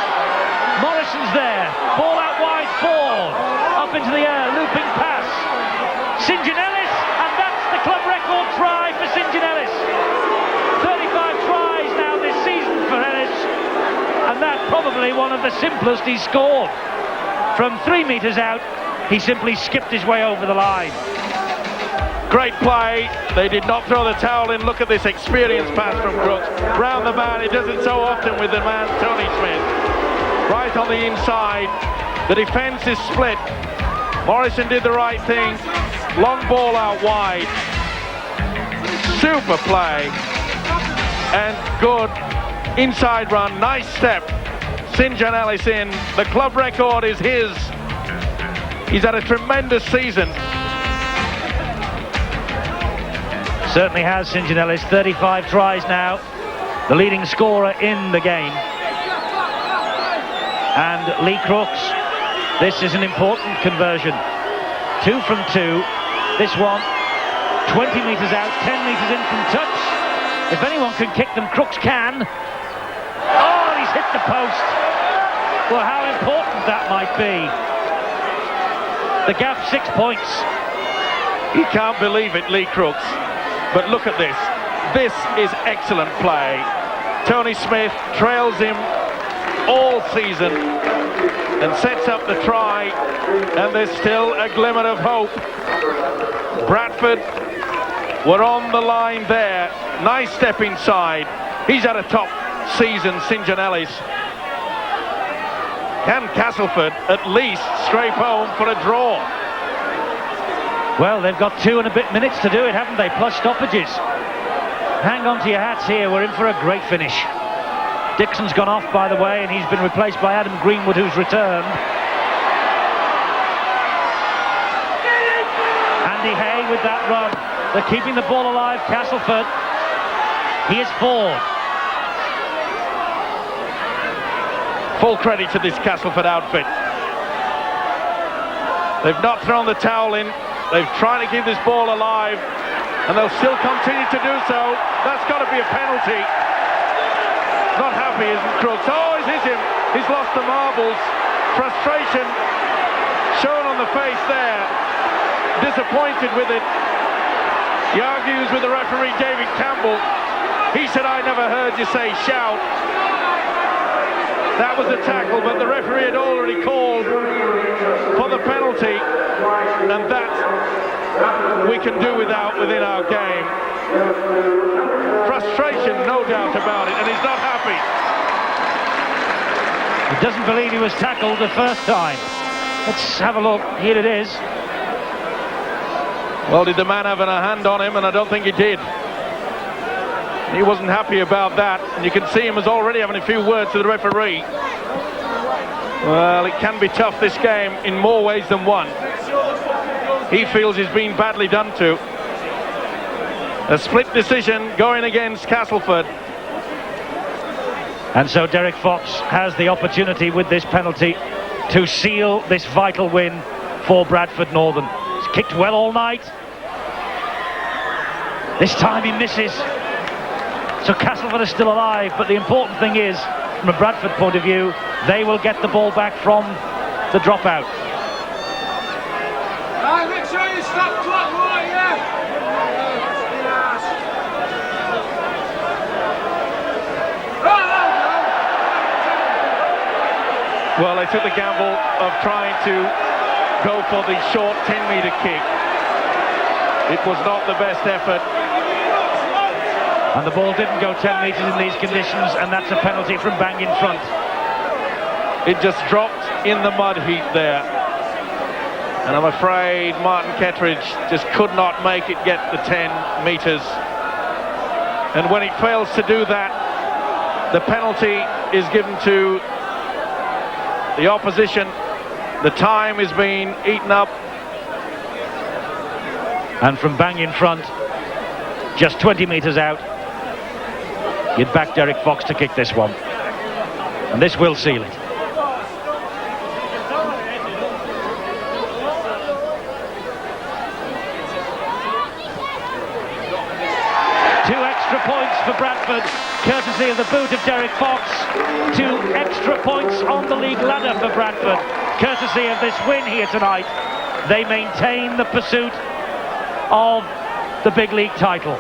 Morrison's there. Ball out wide, Ford. Up into the air, looping pass. St. John Ellis, and that's the club record try for St. John Ellis. 35 tries now this season for Ellis, and that's probably one of the simplest he's scored. From 3 metres out, he simply skipped his way over the line. Great play. They did not throw the towel in. Look at this experienced pass from Crooks. Round the man. He does it so often with the man, Tony Smith. Right on the inside. The defence is split. Morrison did the right thing. Long ball out wide. Super play. And good inside run. Nice step. St. John Ellis in. The club record is his. He's had a tremendous season. Certainly has St. John Ellis. 35 tries now. The leading scorer in the game. And Lee Crooks, this is an important conversion. 2 from 2. This one, 20 metres out, 10 metres in from touch. If anyone can kick them, Crooks can. Oh, he's hit the post. Well, how important that might be. The gap, 6 points. You can't believe it, Lee Crooks. But look at this. This is excellent play. Tony Smith trails him all season and sets up the try, and there's still a glimmer of hope. Bradford were on the line there. Nice step inside. He's had a top season, St. John Ellis. Can Castleford at least scrape home for a draw? Well, they've got 2 and a bit minutes to do it, haven't they? Plus stoppages. Hang on to your hats here. We're in for a great finish. Dixon's gone off, by the way, and he's been replaced by Adam Greenwood, who's returned. Andy Hay with that run. They're keeping the ball alive, Castleford. He is forward. Full credit to this Castleford outfit. They've not thrown the towel in. They've tried to keep this ball alive, and they'll still continue to do so. That's got to be a penalty. Not happy, isn't Crooks? Oh, he's hit him. He's lost the marbles. Frustration shown on the face there. Disappointed with it. He argues with the referee, David Campbell. He said, I never heard you say shout. That was a tackle, but the referee had already called for the penalty, and that we can do without within our game. Frustration, no doubt about it, and he's not happy. He doesn't believe he was tackled the first time. Let's have a look. Here it is. Well, did the man have a hand on him? And I don't think he did. He wasn't happy about that, and you can see him as already having a few words to the referee. Well, it can be tough, this game, in more ways than one. He feels he's been badly done to. A split decision going against Castleford. And so Derek Fox has the opportunity with this penalty to seal this vital win for Bradford Northern. He's kicked well all night. This time he misses. So Castleford is still alive, but the important thing is, from a Bradford point of view, they will get the ball back from the dropout. Right, make sure you stop clock right, yeah. Well, they took the gamble of trying to go for the short 10-metre kick. It was not the best effort. And the ball didn't go 10 metres in these conditions, and that's a penalty from bang in front. It just dropped in the mud heap there. And I'm afraid Martin Kettridge just could not make it get the 10 metres. And when it fails to do that, the penalty is given to the opposition. The time is being eaten up. And from bang in front, just 20 metres out, you'd back Derek Fox to kick this one. And this will seal it. Points for Bradford, courtesy of the boot of Derek Fox. 2 extra points on the league ladder for Bradford, courtesy of this win here tonight. They maintain the pursuit of the big league title.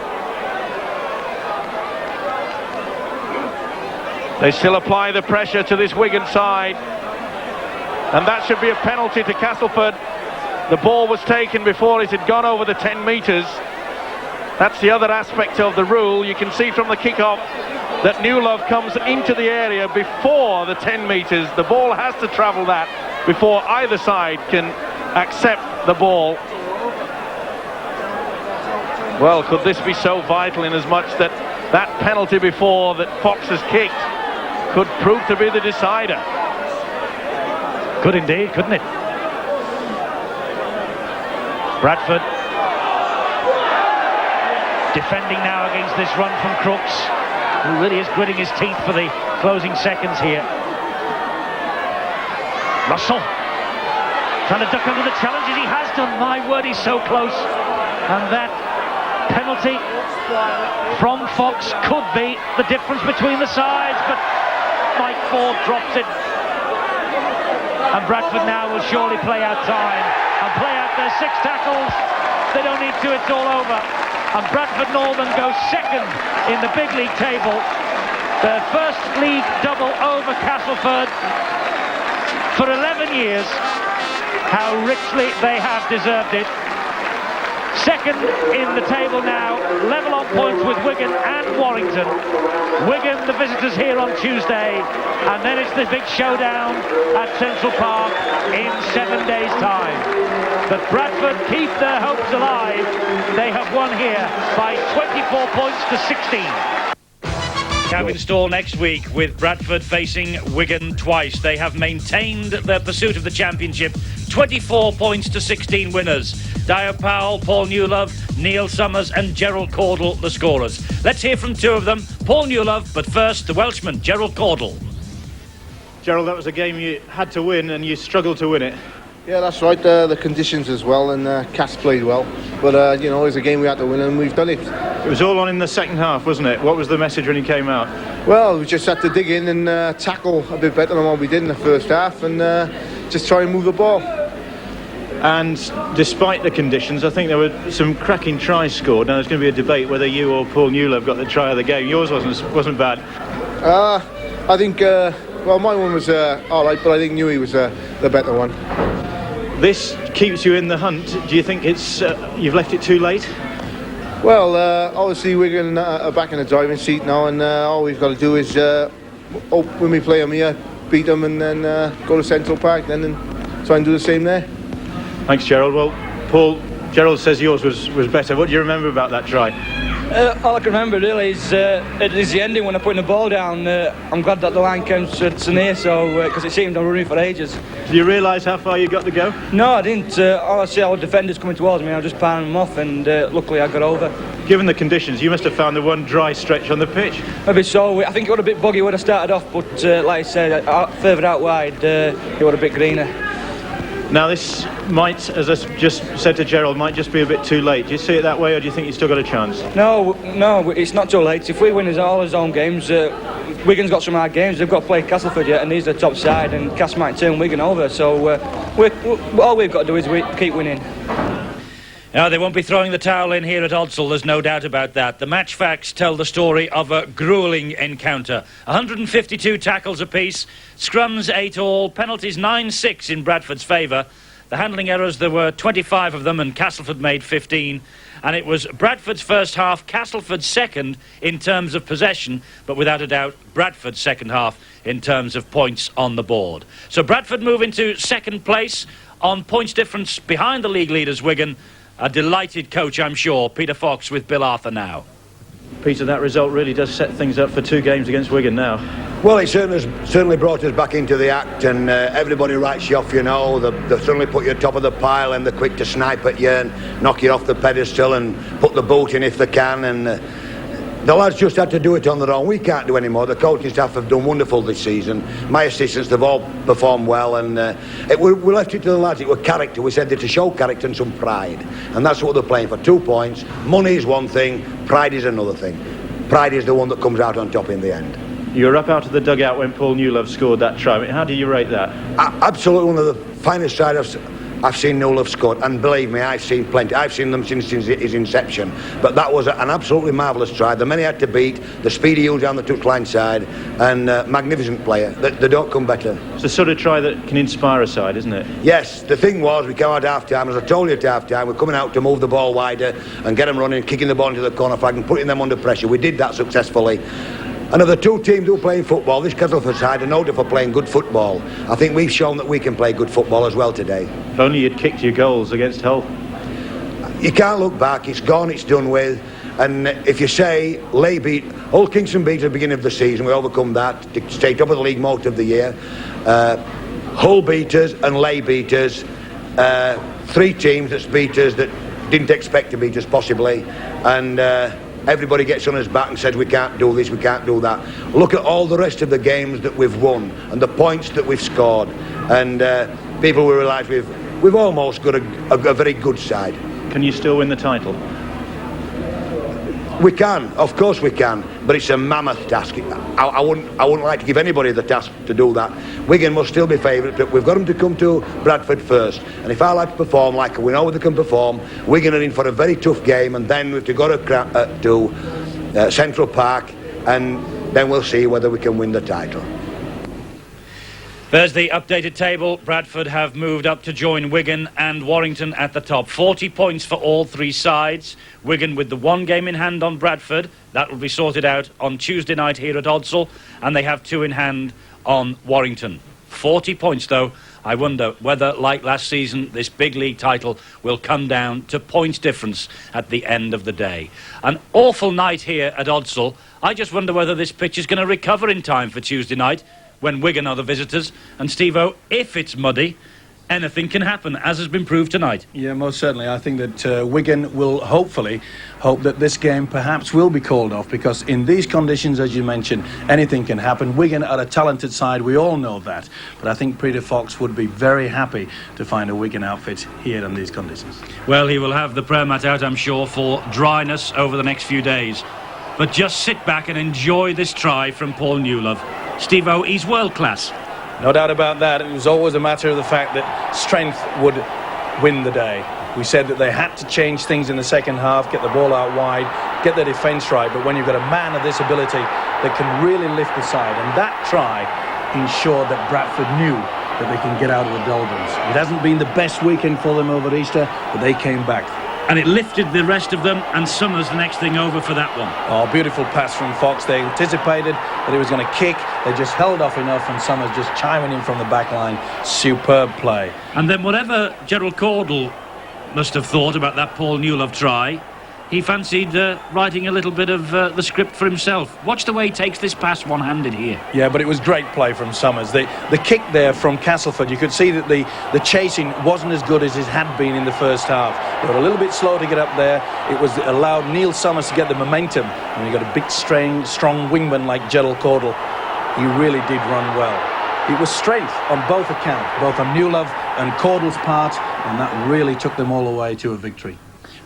They still apply the pressure to this Wigan side, and that should be a penalty to Castleford. the ball was taken before it had gone over the 10 metres. That's the other aspect of the rule. You can see from the kick-off that Newlove comes into the area before the 10 metres. The ball has to travel that before either side can accept the ball. Well, could this be so vital in as much that that penalty before that Fox has kicked could prove to be the decider? Could indeed, couldn't it? Bradford defending now against this run from Crooks, who really is gritting his teeth for the closing seconds here. Russell trying to duck under the challenges. He has done. My word, he's so close. And that penalty from Fox could be the difference between the sides, but Mike Ford drops it. And Bradford now will surely play out time and play out their 6 tackles. They don't need to, it's all over. And Bradford Northern goes second in the big league table. Their first league double over Castleford for 11 years. How richly they have deserved it. Second in the table now, level on points with Wigan and Warrington. Wigan, the visitors here on Tuesday, and then it's the big showdown at Central Park in 7 days' time. But Bradford keep their hopes alive. They have won here by 24 points to 16. Cabin stall next week with Bradford facing Wigan twice. They have maintained their pursuit of the championship. 24 points to 16 winners. Dio Powell, Paul Newlove, Neil Summers and Gerald Caudle, the scorers. Let's hear from 2 of them. Paul Newlove, but first the Welshman, Gerald Caudle. Gerald, that was a game you had to win and you struggled to win it. Yeah, that's right. The conditions as well, and Cass played well. But, you know, it was a game we had to win, and we've done it. It was all on in the second half, wasn't it? What was the message when you came out? Well, we just had to dig in and tackle a bit better than what we did in the first half, and just try and move the ball. And despite the conditions, I think there were some cracking tries scored. Now, there's going to be a debate whether you or Paul Newlove got the try of the game. Yours wasn't bad. I think, well, my one was all right, but I think Newey was the better one. This keeps you in the hunt. Do you think it's you've left it too late? Well, obviously Wigan are back in the driving seat now, and all we've got to do is, when we play them here, beat them, and then go to Central Park then and try and do the same there. Thanks, Gerald. Well, Paul, Gerald says yours was better. What do you remember about that try? All I can remember really is the ending when I put the ball down. I'm glad that the line came to near, so because it seemed I was running for ages. Do you realise how far you got to go? No, I didn't. All I see our defenders coming towards me. I was just palming them off, and luckily I got over. Given the conditions, you must have found the one dry stretch on the pitch. Maybe so. I think it would a bit buggy when I started off, but like I said, further out wide, it was a bit greener. Now this might, as I just said to Gerald, might just be a bit too late. Do you see it that way, or do you think you've still got a chance? No, it's not too late. If we win all his own games, Wigan's got some hard games. They've got to play Castleford yet, and he's the top side, and Cass might turn Wigan over. So all we've got to do is keep winning. No, they won't be throwing the towel in here at Odsal, there's no doubt about that. The match facts tell the story of a gruelling encounter. 152 tackles apiece, scrums 8 all, penalties 9-6 in Bradford's favour. The handling errors, there were 25 of them, and Castleford made 15. And it was Bradford's first half, Castleford's second in terms of possession, but without a doubt, Bradford's second half in terms of points on the board. So Bradford move into second place on points difference behind the league leaders, Wigan. A delighted coach, I'm sure, Peter Fox with Bill Arthur now. Peter, that result really does set things up for 2 games against Wigan now. Well, it certainly brought us back into the act, and everybody writes you off, you know. They suddenly put you top of the pile, and they're quick to snipe at you and knock you off the pedestal and put the boot in if they can. And the lads just had to do it on their own. We can't do any more. The coaching staff have done wonderful this season. My assistants, they've all performed well, and we left it to the lads. It was character. We said they're to show character and some pride, and that's what they're playing for. 2 points. Money is one thing, pride is another thing. Pride is the one that comes out on top in the end. You were up out of the dugout when Paul Newlove scored that try. How do you rate that? Absolutely one of the finest tries I've seen Newell have scored, and believe me, I've seen plenty. I've seen them since his inception. But that was an absolutely marvellous try. The men he had to beat, the speed he used down the touchline side, and magnificent player. They don't come better. It's the sort of try that can inspire a side, isn't it? Yes, the thing was, we came out at half-time, as I told you at half-time, we're coming out to move the ball wider and get them running, kicking the ball into the corner flag and putting them under pressure. We did that successfully. And of the two teams who are playing football, this Castleford side are noted for playing good football. I think we've shown that we can play good football as well today. If only you'd kicked your goals against Hull. You can't look back, it's gone, it's done with. And if you say Hull Kingston beat at the beginning of the season, we overcome that to stay top of the league most of the year. Hull beat us and Leigh beat us. 3 teams that beat us that didn't expect to beat us possibly. And everybody gets on his back and says we can't do this, we can't do that. Look at all the rest of the games that we've won and the points that we've scored. And people will realise we've almost got a very good side. Can you still win the title? We can, of course we can, but it's a mammoth task. I wouldn't like to give anybody the task to do that. Wigan must still be favourite, but we've got them to come to Bradford first. And if our lads perform like we know they can perform, Wigan are in for a very tough game, and then we've got to Central Park, and then we'll see whether we can win the title. There's the updated table. Bradford have moved up to join Wigan and Warrington at the top. 40 points for all 3 sides. Wigan with the 1 game in hand on Bradford. That will be sorted out on Tuesday night here at Odsal. And they have 2 in hand on Warrington. 40 points, though. I wonder whether, like last season, this big league title will come down to points difference at the end of the day. An awful night here at Odsal. I just wonder whether this pitch is going to recover in time for Tuesday night, when Wigan are the visitors. And Steve-O, if it's muddy, anything can happen, as has been proved tonight. Yeah, most certainly. I think that Wigan will hopefully hope that this game perhaps will be called off, because in these conditions, as you mentioned, anything can happen. Wigan are a talented side, we all know that. But I think Peter Fox would be very happy to find a Wigan outfit here in these conditions. Well, he will have the prayer mat out, I'm sure, for dryness over the next few days. But just sit back and enjoy this try from Paul Newlove. Steve-O, he's world class. No doubt about that. It was always a matter of the fact that strength would win the day. We said that they had to change things in the second half, get the ball out wide, get their defence right. But when you've got a man of this ability that can really lift the side, and that try ensured that Bradford knew that they can get out of the doldrums. It hasn't been the best weekend for them over Easter, but they came back. And it lifted the rest of them, and Summers the next thing over for that one. Oh, beautiful pass from Fox. They anticipated that he was going to kick. They just held off enough, and Summers just chiming in from the back line. Superb play. And then whatever Gerald Caudle must have thought about that Paul Newlove try, he fancied writing a little bit of the script for himself. Watch the way he takes this pass one-handed here. Yeah, but it was great play from Summers. The kick there from Castleford, you could see that the chasing wasn't as good as it had been in the first half. They were a little bit slow to get up there. It was allowed Neil Summers to get the momentum, and you got a big, strong wingman like Gerald Caudle. He really did run well. It was strength on both accounts, both on Newlove and Caudle's part, and that really took them all the way to a victory.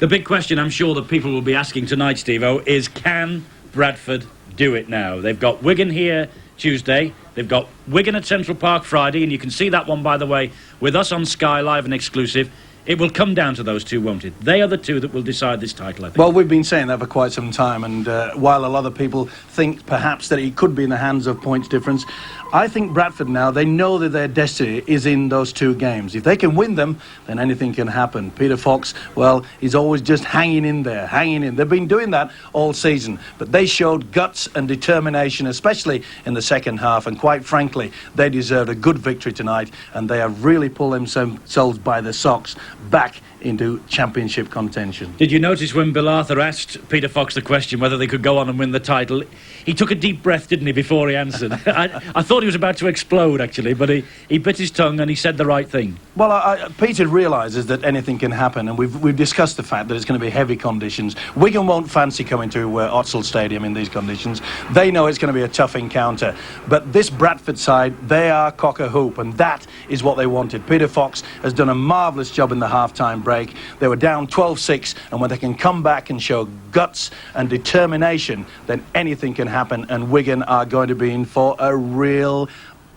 The big question I'm sure that people will be asking tonight, Steve-O, is can Bradford do it now? They've got Wigan here Tuesday, they've got Wigan at Central Park Friday, and you can see that one, by the way, with us on Sky Live and exclusive. It will come down to those two, won't it? They are the two that will decide this title, I think. Well, we've been saying that for quite some time, and while a lot of people think perhaps that it could be in the hands of points difference, I think Bradford now, they know that their destiny is in those 2 games. If they can win them, then anything can happen. Peter Fox, well, he's always just hanging in there, hanging in. They've been doing that all season, but they showed guts and determination, especially in the second half, and quite frankly, they deserved a good victory tonight, and they have really pulled themselves by the socks back into championship contention. Did you notice when Bill Arthur asked Peter Fox the question whether they could go on and win the title, he took a deep breath, didn't he, before he answered? I thought he was about to explode, actually, but he bit his tongue and he said the right thing. Well, Peter realises that anything can happen, and we've discussed the fact that it's going to be heavy conditions. Wigan won't fancy coming to Odsal Stadium in these conditions. They know it's going to be a tough encounter. But this Bradford side, they are cock-a-hoop, and that is what they wanted. Peter Fox has done a marvellous job in the half-time break. They were down 12-6, and when they can come back and show guts and determination, then anything can happen, and Wigan are going to be in for a real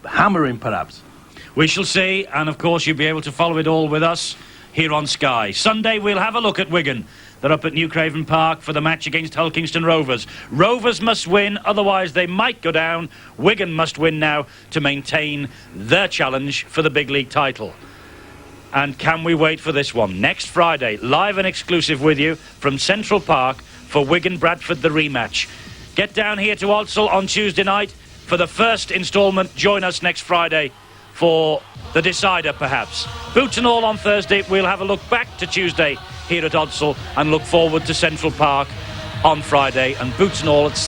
hammering, perhaps. We shall see, and of course you'll be able to follow it all with us here on Sky. Sunday we'll have a look at Wigan. They're up at New Craven Park for the match against Hull Kingston Rovers. Rovers must win, otherwise they might go down. Wigan must win now to maintain their challenge for the big league title. And can we wait for this one? Next Friday, live and exclusive with you from Central Park for Wigan Bradford, the rematch. Get down here to Aldsall on Tuesday night for the first instalment. Join us next Friday for the decider, perhaps. Boots and all on Thursday. We'll have a look back to Tuesday here at Aldsall and look forward to Central Park on Friday, and boots and all at